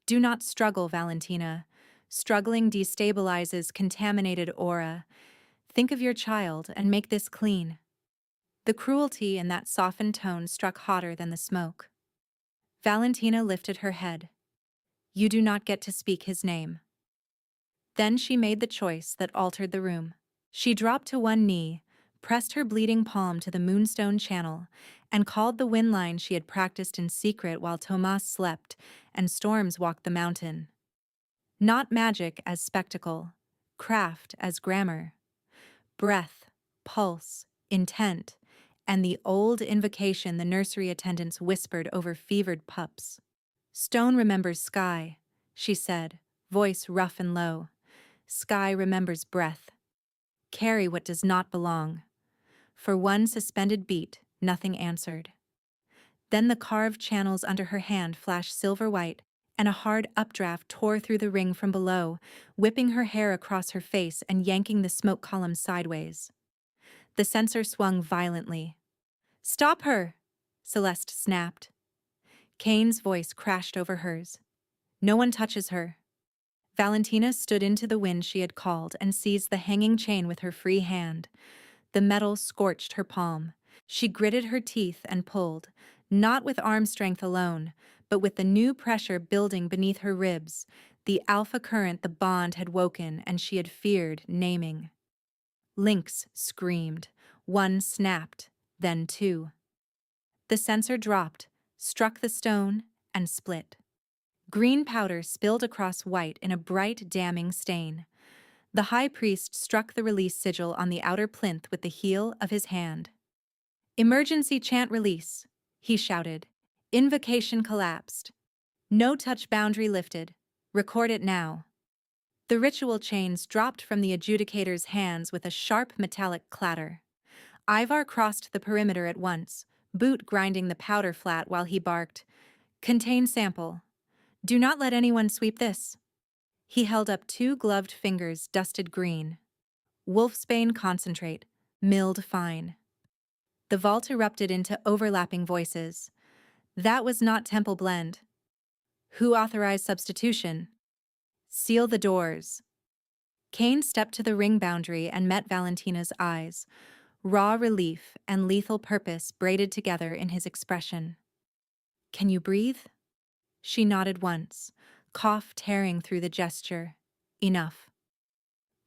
Do not struggle, Valentina. Struggling destabilizes contaminated aura. Think of your child and make this clean. The cruelty in that softened tone struck hotter than the smoke. Valentina lifted her head. You do not get to speak his name. Then she made the choice that altered the room. She dropped to one knee, pressed her bleeding palm to the moonstone channel, and called the wind line she had practiced in secret while Tomas slept and storms walked the mountain. Not magic as spectacle, craft as grammar. Breath, pulse, intent, and the old invocation the nursery attendants whispered over fevered pups. Stone remembers sky, she said, voice rough and low. Sky remembers breath. Carry what does not belong. For one suspended beat, nothing answered. Then the carved channels under her hand flashed silver white, and a hard updraft tore through the ring from below, whipping her hair across her face and yanking the smoke column sideways. The censer swung violently. Stop her! Celeste snapped. Cain's voice crashed over hers. No one touches her. Valentina stood into the wind she had called and seized the hanging chain with her free hand. The metal scorched her palm. She gritted her teeth and pulled, not with arm strength alone, but with the new pressure building beneath her ribs, the alpha current the bond had woken and she had feared naming. Links screamed. One snapped, then two. The censer dropped, struck the stone, and split. Green powder spilled across white in a bright, damning stain. The high priest struck the release sigil on the outer plinth with the heel of his hand. Emergency chant release, he shouted. Invocation collapsed. No touch boundary lifted. Record it now. The ritual chains dropped from the adjudicator's hands with a sharp metallic clatter. Ivar crossed the perimeter at once, boot grinding the powder flat while he barked, Contain sample. Do not let anyone sweep this. He held up two gloved fingers dusted green. Wolfsbane concentrate, milled fine. The vault erupted into overlapping voices. That was not temple blend. Who authorized substitution? Seal the doors. Cain stepped to the ring boundary and met Valentina's eyes, raw relief and lethal purpose braided together in his expression. Can you breathe? She nodded once, cough tearing through the gesture. Enough.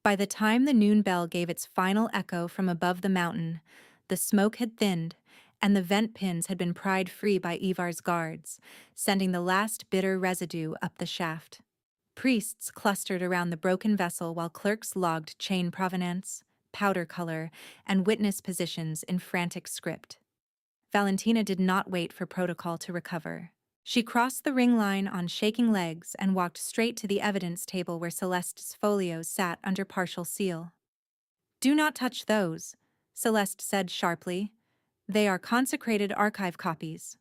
By the time the noon bell gave its final echo from above the mountain, the smoke had thinned, and the vent pins had been pried free by Ivar's guards, sending the last bitter residue up the shaft. Priests clustered around the broken vessel while clerks logged chain provenance, powder color, and witness positions in frantic script. Valentina did not wait for protocol to recover. She crossed the ring line on shaking legs and walked straight to the evidence table where Celeste's folios sat under partial seal. "Do not touch those," Celeste said sharply. "They are consecrated archive copies."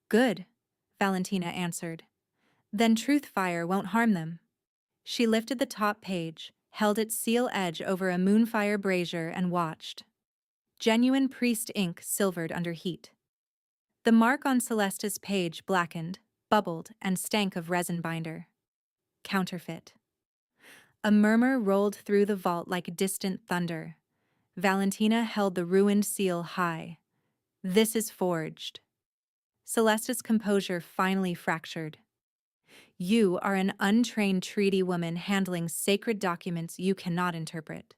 "Good," Valentina answered. "Then Truthfire won't harm them." She lifted the top page, held its seal edge over a moonfire brazier, and watched. Genuine priest ink silvered under heat. The mark on Celeste's page blackened, bubbled, and stank of resin binder. Counterfeit. A murmur rolled through the vault like distant thunder. Valentina held the ruined seal high. "This is forged." Celeste's composure finally fractured. "You are an untrained treaty woman handling sacred documents you cannot interpret."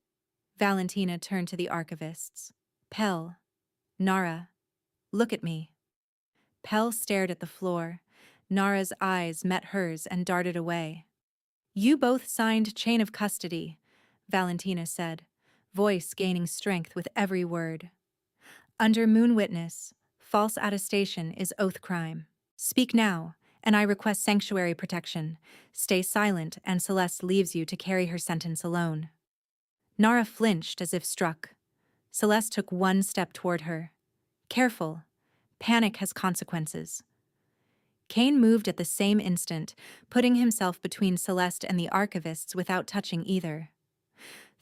Valentina turned to the archivists. "Pell, Nara, look at me." Pell stared at the floor. Nara's eyes met hers and darted away. "You both signed chain of custody," Valentina said, voice gaining strength with every word. "Under Moon Witness, false attestation is oath crime. Speak now, and I request sanctuary protection. Stay silent, and Celeste leaves you to carry her sentence alone." Nara flinched as if struck. Celeste took one step toward her. "Careful. Panic has consequences." Kane moved at the same instant, putting himself between Celeste and the archivists without touching either.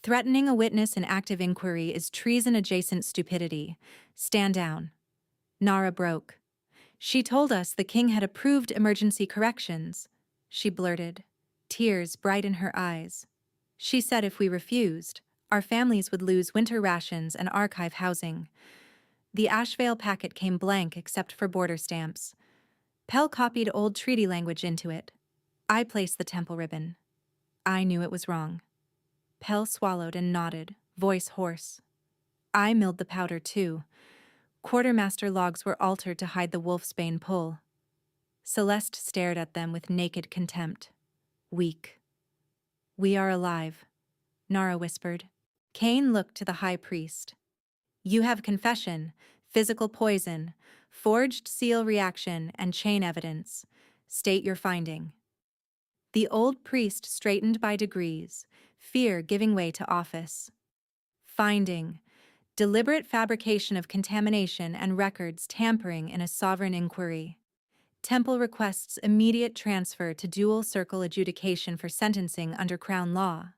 "Threatening a witness in active inquiry is treason-adjacent stupidity. Stand down." Nara broke. "She told us the king had approved emergency corrections," she blurted, tears bright in her eyes. "She said if we refused, our families would lose winter rations and archive housing." The Ashvale packet came blank except for border stamps. Pell copied old treaty language into it. I placed the temple ribbon. I knew it was wrong. Pell swallowed and nodded, voice hoarse. I milled the powder too. Quartermaster logs were altered to hide the wolfsbane pull. Celeste stared at them with naked contempt. Weak. "We are alive," Nara whispered. Kane looked to the high priest. "You have confession, physical poison, forged seal reaction, and chain evidence. State your finding." The old priest straightened by degrees, fear giving way to office. "Finding: deliberate fabrication of contamination and records tampering in a sovereign inquiry. Temple requests immediate transfer to dual circle adjudication for sentencing under Crown law."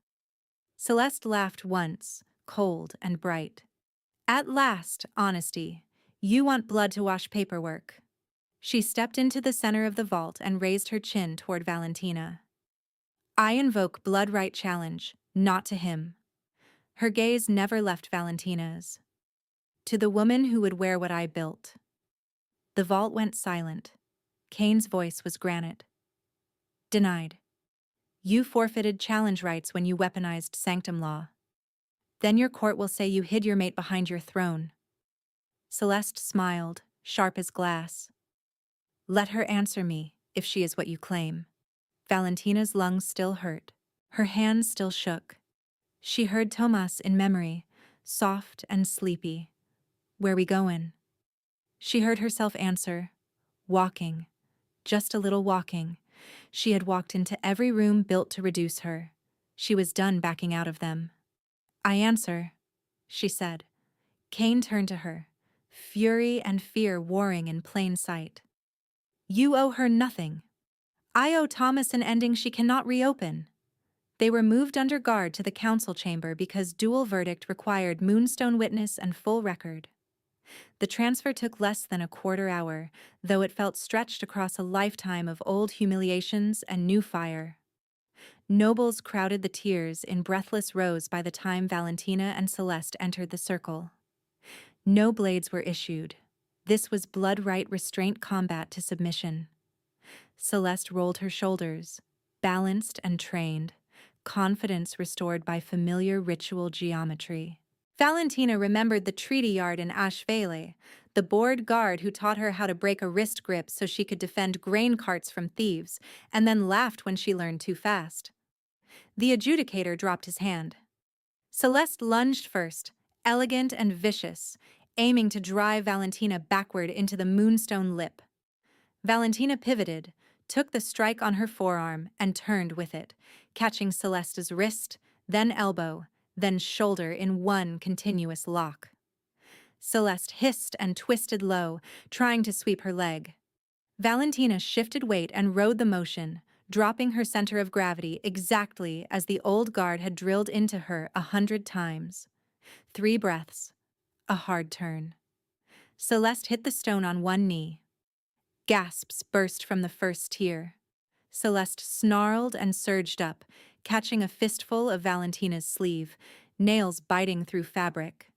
Celeste laughed once, cold and bright. "At last, honesty. You want blood to wash paperwork." She stepped into the center of the vault and raised her chin toward Valentina. "I invoke blood right challenge, not to him." Her gaze never left Valentina's. "To the woman who would wear what I built." The vault went silent. Kane's voice was granite. "Denied. You forfeited challenge rights when you weaponized sanctum law. Then your court will say you hid your mate behind your throne." Celeste smiled, sharp as glass. "Let her answer me, if she is what you claim." Valentina's lungs still hurt. Her hands still shook. She heard Tomas in memory, soft and sleepy. "Where we goin'?" She heard herself answer, "Walking. Just a little walking." She had walked into every room built to reduce her. She was done backing out of them. "I answer," she said. Kane turned to her, fury and fear warring in plain sight. "You owe her nothing. I owe Thomas an ending she cannot reopen." They were moved under guard to the council chamber because dual verdict required Moonstone witness and full record. The transfer took less than a quarter hour, though it felt stretched across a lifetime of old humiliations and new fire. Nobles crowded the tiers in breathless rows by the time Valentina and Celeste entered the circle. No blades were issued. This was blood-right restraint combat to submission. Celeste rolled her shoulders, balanced and trained, confidence restored by familiar ritual geometry. Valentina remembered the treaty yard in Ashvale, the bored guard who taught her how to break a wrist grip so she could defend grain carts from thieves, and then laughed when she learned too fast. The adjudicator dropped his hand. Celeste lunged first, elegant and vicious, aiming to drive Valentina backward into the moonstone lip. Valentina pivoted, took the strike on her forearm, and turned with it, catching Celeste's wrist, then elbow, then shoulder in one continuous lock. Celeste hissed and twisted low, trying to sweep her leg. Valentina shifted weight and rode the motion, dropping her center of gravity exactly as the old guard had drilled into her 100 times. 3 breaths. A hard turn. Celeste hit the stone on one knee. Gasps burst from the first tier. Celeste snarled and surged up, catching a fistful of Valentina's sleeve, nails biting through fabric.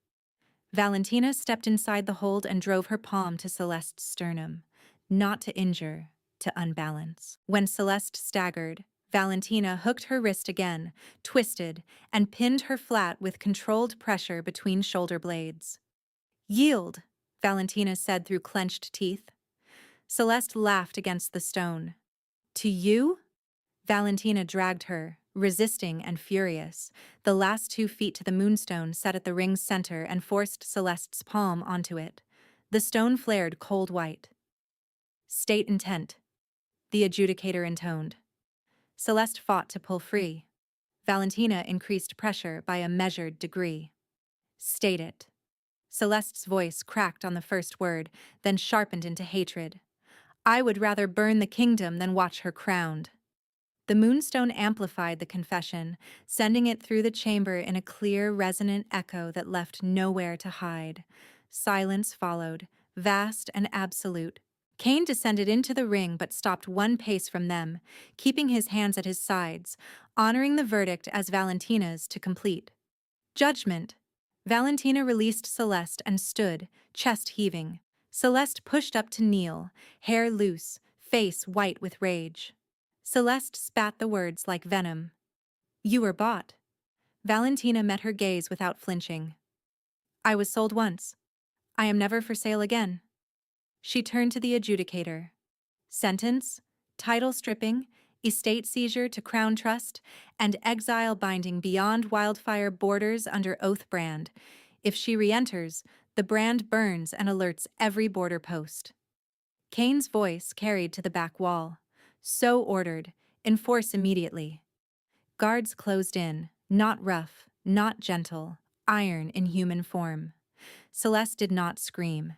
Valentina stepped inside the hold and drove her palm to Celeste's sternum, not to injure, to unbalance. When Celeste staggered, Valentina hooked her wrist again, twisted, and pinned her flat with controlled pressure between shoulder blades. "Yield," Valentina said through clenched teeth. Celeste laughed against the stone. "To you?" Valentina dragged her, resisting and furious. The last 2 feet to the moonstone set at the ring's center and forced Celeste's palm onto it. The stone flared cold white. "State intent," the adjudicator intoned. Celeste fought to pull free. Valentina increased pressure by a measured degree. "State it." Celeste's voice cracked on the first word, then sharpened into hatred. "I would rather burn the kingdom than watch her crowned." The moonstone amplified the confession, sending it through the chamber in a clear, resonant echo that left nowhere to hide. Silence followed, vast and absolute. Cain descended into the ring but stopped 1 pace from them, keeping his hands at his sides, honoring the verdict as Valentina's to complete. Judgment. Valentina released Celeste and stood, chest heaving. Celeste pushed up to kneel, hair loose, face white with rage. Celeste spat the words like venom. "You were bought." Valentina met her gaze without flinching. "I was sold once. I am never for sale again." She turned to the adjudicator. "Sentence, title stripping, estate seizure to Crown Trust, and exile binding beyond Wildfire borders under oath brand. If she re-enters, the brand burns and alerts every border post." Cain's voice carried to the back wall. "So ordered. Enforce immediately." Guards closed in, not rough, not gentle, iron in human form. Celeste did not scream.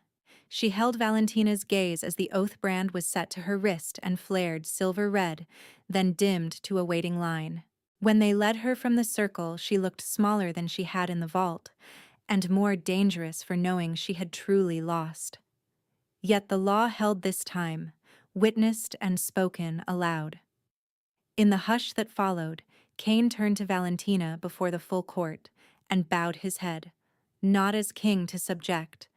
She held Valentina's gaze as the oath brand was set to her wrist and flared silver red, then dimmed to a waiting line. When they led her from the circle, she looked smaller than she had in the vault, and more dangerous for knowing she had truly lost. Yet the law held this time, witnessed and spoken aloud. In the hush that followed, Cain turned to Valentina before the full court and bowed his head, not as king to subject,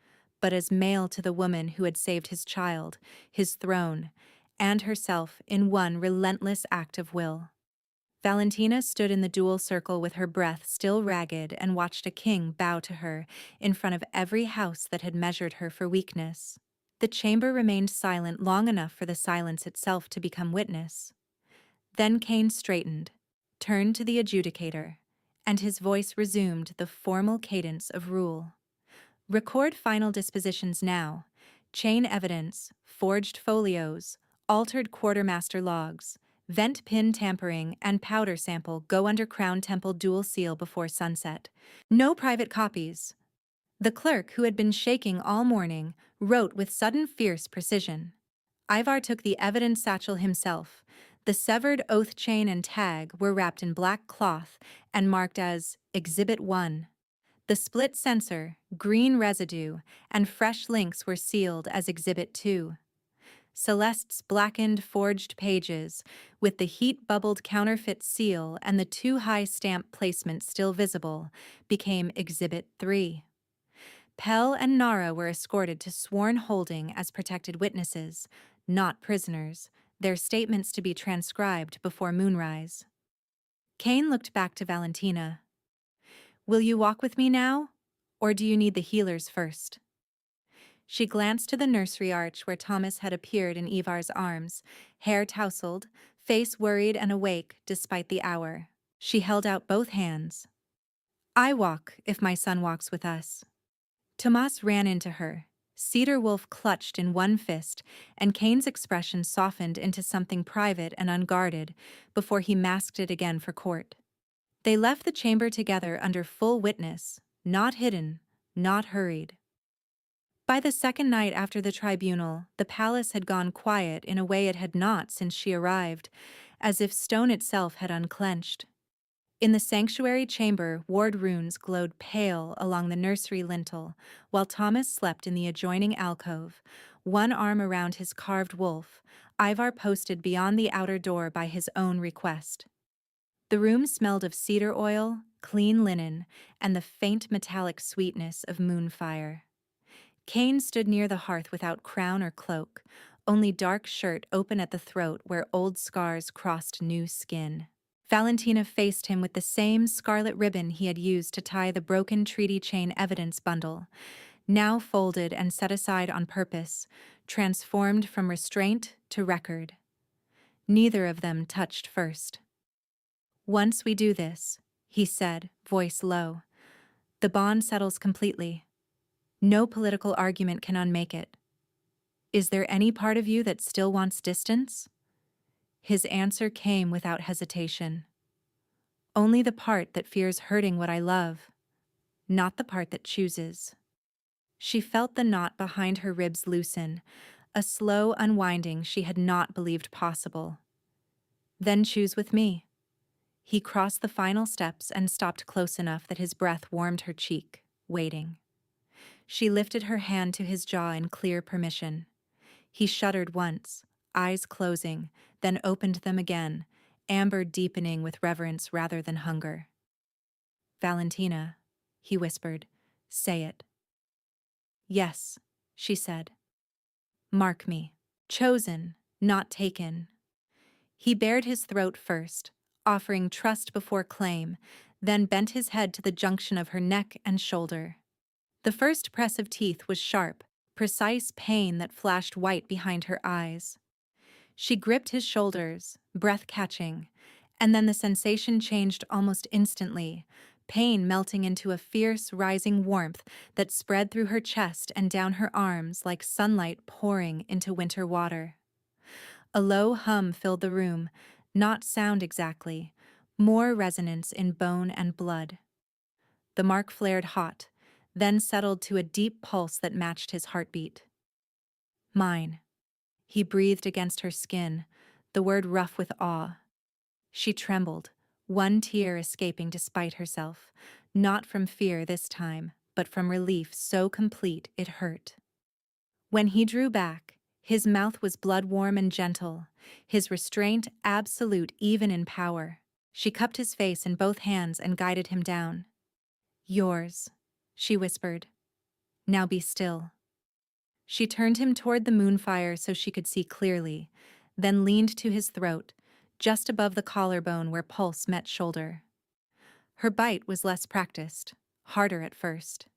but as male to the woman who had saved his child, his throne, and herself in one relentless act of will. Valentina stood in the dual circle with her breath still ragged and watched a king bow to her in front of every house that had measured her for weakness. The chamber remained silent long enough for the silence itself to become witness. Then Cain straightened, turned to the adjudicator, and his voice resumed the formal cadence of rule. "Record final dispositions now. Chain evidence, forged folios, altered quartermaster logs, vent pin tampering, and powder sample go under Crown Temple dual seal before sunset. No private copies." The clerk, who had been shaking all morning, wrote with sudden fierce precision. Ivar took the evidence satchel himself. The severed oath chain and tag were wrapped in black cloth and marked as Exhibit 1. The split sensor, green residue, and fresh links were sealed as Exhibit 2. Celeste's blackened forged pages, with the heat-bubbled counterfeit seal and the too high stamp placement still visible, became Exhibit 3. Pell and Nara were escorted to sworn holding as protected witnesses, not prisoners, their statements to be transcribed before moonrise. Cain looked back to Valentina. "Will you walk with me now, or do you need the healers first? She glanced to the nursery arch where Thomas had appeared in Ivar's arms, hair tousled, face worried and awake despite the hour. She held out both hands. I walk if my son walks with us. Tomas ran into her. Cedar Wolf clutched in one fist, and Kane's expression softened into something private and unguarded before he masked it again for court. They left the chamber together under full witness, not hidden, not hurried. By the second night after the tribunal, the palace had gone quiet in a way it had not since she arrived, as if stone itself had unclenched. In the sanctuary chamber, ward runes glowed pale along the nursery lintel, while Thomas slept in the adjoining alcove, one arm around his carved wolf, Ivar posted beyond the outer door by his own request. The room smelled of cedar oil, clean linen, and the faint metallic sweetness of moonfire. Kane stood near the hearth without crown or cloak, only dark shirt open at the throat where old scars crossed new skin. Valentina faced him with the same scarlet ribbon he had used to tie the broken treaty chain evidence bundle, now folded and set aside on purpose, transformed from restraint to record. Neither of them touched first. Once we do this, he said, voice low, the bond settles completely. No political argument can unmake it. Is there any part of you that still wants distance? His answer came without hesitation. Only the part that fears hurting what I love, not the part that chooses. She felt the knot behind her ribs loosen, a slow unwinding she had not believed possible. Then choose with me. He crossed the final steps and stopped close enough that his breath warmed her cheek, waiting. She lifted her hand to his jaw in clear permission. He shuddered once, eyes closing, then opened them again, amber deepening with reverence rather than hunger. Valentina, he whispered, say it. Yes, she said. Mark me. Chosen, not taken. He bared his throat first, offering trust before claim, then bent his head to the junction of her neck and shoulder. The first press of teeth was sharp, precise pain that flashed white behind her eyes. She gripped his shoulders, breath catching, and then the sensation changed almost instantly, pain melting into a fierce, rising warmth that spread through her chest and down her arms like sunlight pouring into winter water. A low hum filled the room, not sound exactly, more resonance in bone and blood. The mark flared hot, then settled to a deep pulse that matched his heartbeat. Mine. He breathed against her skin, the word rough with awe. She trembled, one tear escaping despite herself, not from fear this time, but from relief so complete it hurt. When he drew back, his mouth was blood-warm and gentle, his restraint absolute even in power. She cupped his face in both hands and guided him down. Yours, she whispered. Now be still. She turned him toward the moonfire so she could see clearly, then leaned to his throat, just above the collarbone where pulse met shoulder. Her bite was less practiced, harder at first.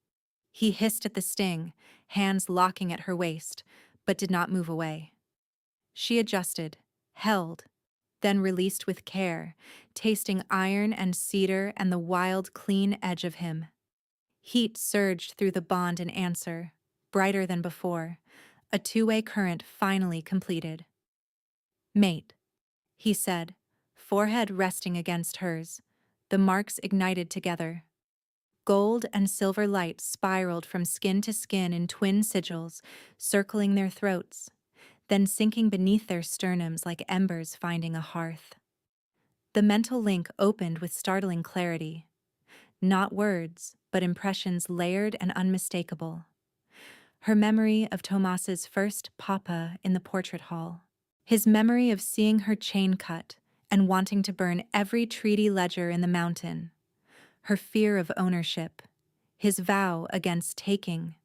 He hissed at the sting, hands locking at her waist, but did not move away. She adjusted, held, then released with care, tasting iron and cedar and the wild, clean edge of him. Heat surged through the bond in answer, brighter than before, a two-way current finally completed. Mate, he said, forehead resting against hers, the marks ignited together. Gold and silver light spiraled from skin to skin in twin sigils, circling their throats, then sinking beneath their sternums like embers finding a hearth. The mental link opened with startling clarity. Not words, but impressions layered and unmistakable. Her memory of Tomas's first papa in the portrait hall. His memory of seeing her chain cut and wanting to burn every treaty ledger in the mountain. Her fear of ownership. His vow against taking.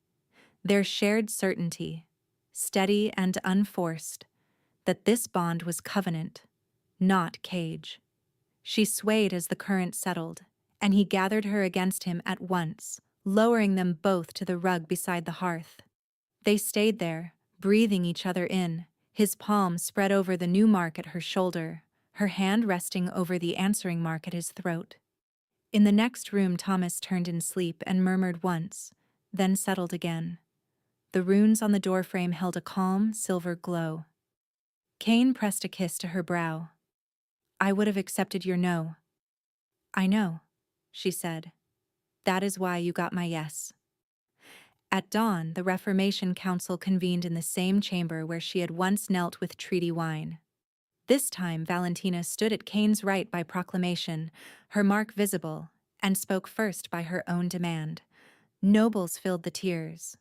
Their shared certainty, steady and unforced, that this bond was covenant, not cage. She swayed as the current settled, and he gathered her against him at once, lowering them both to the rug beside the hearth. They stayed there, breathing each other in, his palm spread over the new mark at her shoulder, her hand resting over the answering mark at his throat. In the next room, Thomas turned in sleep and murmured once, then settled again. The runes on the doorframe held a calm, silver glow. Cain pressed a kiss to her brow. "I would have accepted your no." "I know," she said. "That is why you got my yes." At dawn, the Reformation Council convened in the same chamber where she had once knelt with treaty wine. This time Valentina stood at Cain's right by proclamation, her mark visible, and spoke first by her own demand. Nobles filled the tiers.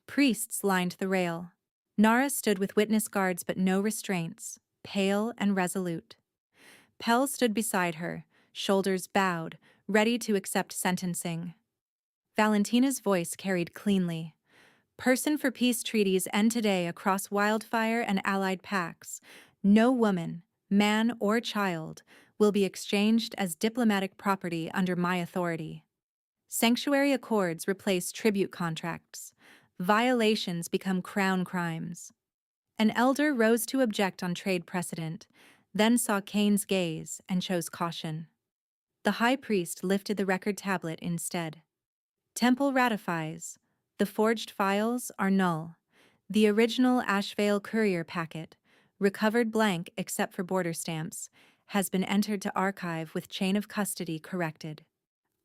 Priests lined the rail. Nara stood with witness guards but no restraints, pale and resolute. Pell stood beside her, shoulders bowed, ready to accept sentencing. Valentina's voice carried cleanly. "Person for peace treaties end today across Wildfire and allied pacts. No woman, man or child, will be exchanged as diplomatic property under my authority. Sanctuary accords replace tribute contracts. Violations become crown crimes." An elder rose to object on trade precedent, then saw Cain's gaze and chose caution. The high priest lifted the record tablet instead. "Temple ratifies. The forged files are null. The original Ashvale courier packet, recovered blank except for border stamps, has been entered to archive with chain of custody corrected."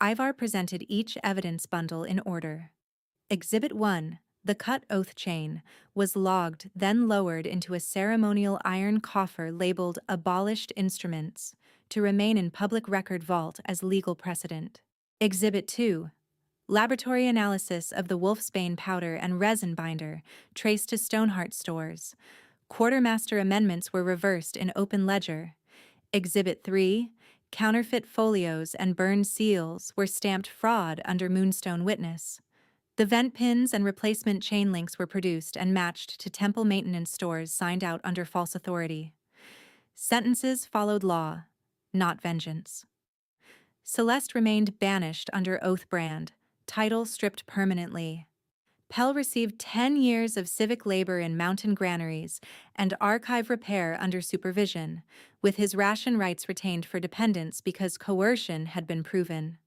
Ivar presented each evidence bundle in order. Exhibit 1, the cut oath chain, was logged, then lowered into a ceremonial iron coffer labeled "Abolished Instruments" to remain in public record vault as legal precedent. Exhibit 2, laboratory analysis of the wolfsbane powder and resin binder traced to Stoneheart stores. Quartermaster amendments were reversed in open ledger. Exhibit 3, counterfeit folios and burned seals were stamped fraud under Moonstone Witness. The vent pins and replacement chain links were produced and matched to temple maintenance stores signed out under false authority. Sentences followed law, not vengeance. Celeste remained banished under oath brand, title stripped permanently. Pell received 10 years of civic labor in mountain granaries and archive repair under supervision, with his ration rights retained for dependents because coercion had been proven.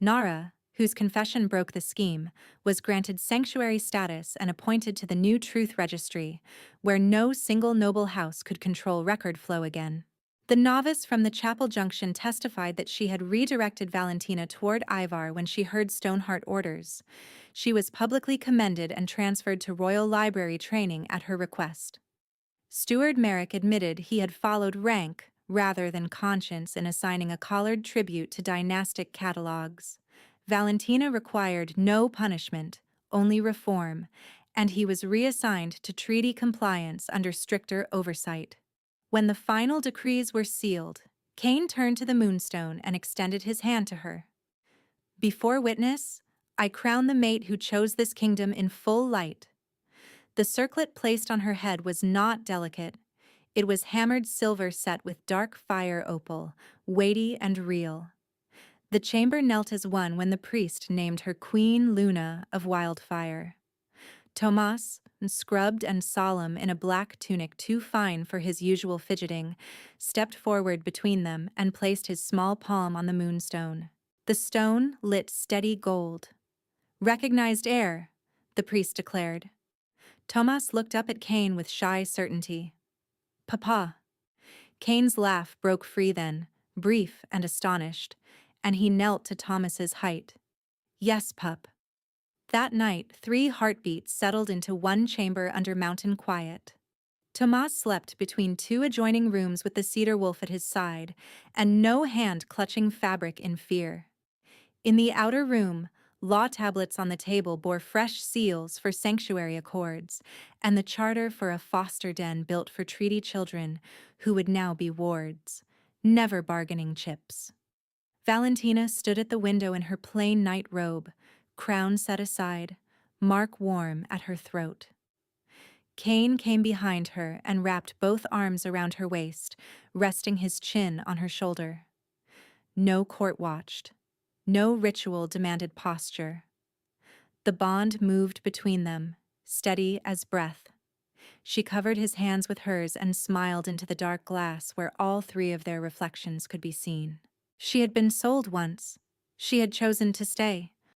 Nara, whose confession broke the scheme, was granted sanctuary status and appointed to the new Truth Registry, where no single noble house could control record flow again. The novice from the Chapel Junction testified that she had redirected Valentina toward Ivar when she heard Stoneheart orders. She was publicly commended and transferred to Royal Library training at her request. Steward Merrick admitted he had followed rank rather than conscience in assigning a collared tribute to dynastic catalogs. Valentina required no punishment, only reform, and he was reassigned to treaty compliance under stricter oversight. When the final decrees were sealed, Cain turned to the Moonstone and extended his hand to her. "Before witness, I crown the mate who chose this kingdom in full light." The circlet placed on her head was not delicate. It was hammered silver set with dark fire opal, weighty and real. The chamber knelt as one when the priest named her Queen Luna of Wildfire. Tomas, scrubbed and solemn in a black tunic too fine for his usual fidgeting, stepped forward between them and placed his small palm on the moonstone. The stone lit steady gold. "Recognized heir," the priest declared. Tomas looked up at Cain with shy certainty. "Papa." Cain's laugh broke free then, brief and astonished, and he knelt to Thomas's height. "Yes, pup." That night, 3 heartbeats settled into one chamber under mountain quiet. Tomas slept between 2 adjoining rooms with the cedar wolf at his side, and no hand clutching fabric in fear. In the outer room, law tablets on the table bore fresh seals for sanctuary accords, and the charter for a foster den built for treaty children who would now be wards, never bargaining chips. Valentina stood at the window in her plain night robe, crown set aside, mark warm at her throat. Cain came behind her and wrapped both arms around her waist, resting his chin on her shoulder. No court watched. No ritual demanded posture. The bond moved between them, steady as breath. She covered his hands with hers and smiled into the dark glass where all three of their reflections could be seen. She had been sold once. She had chosen to stay.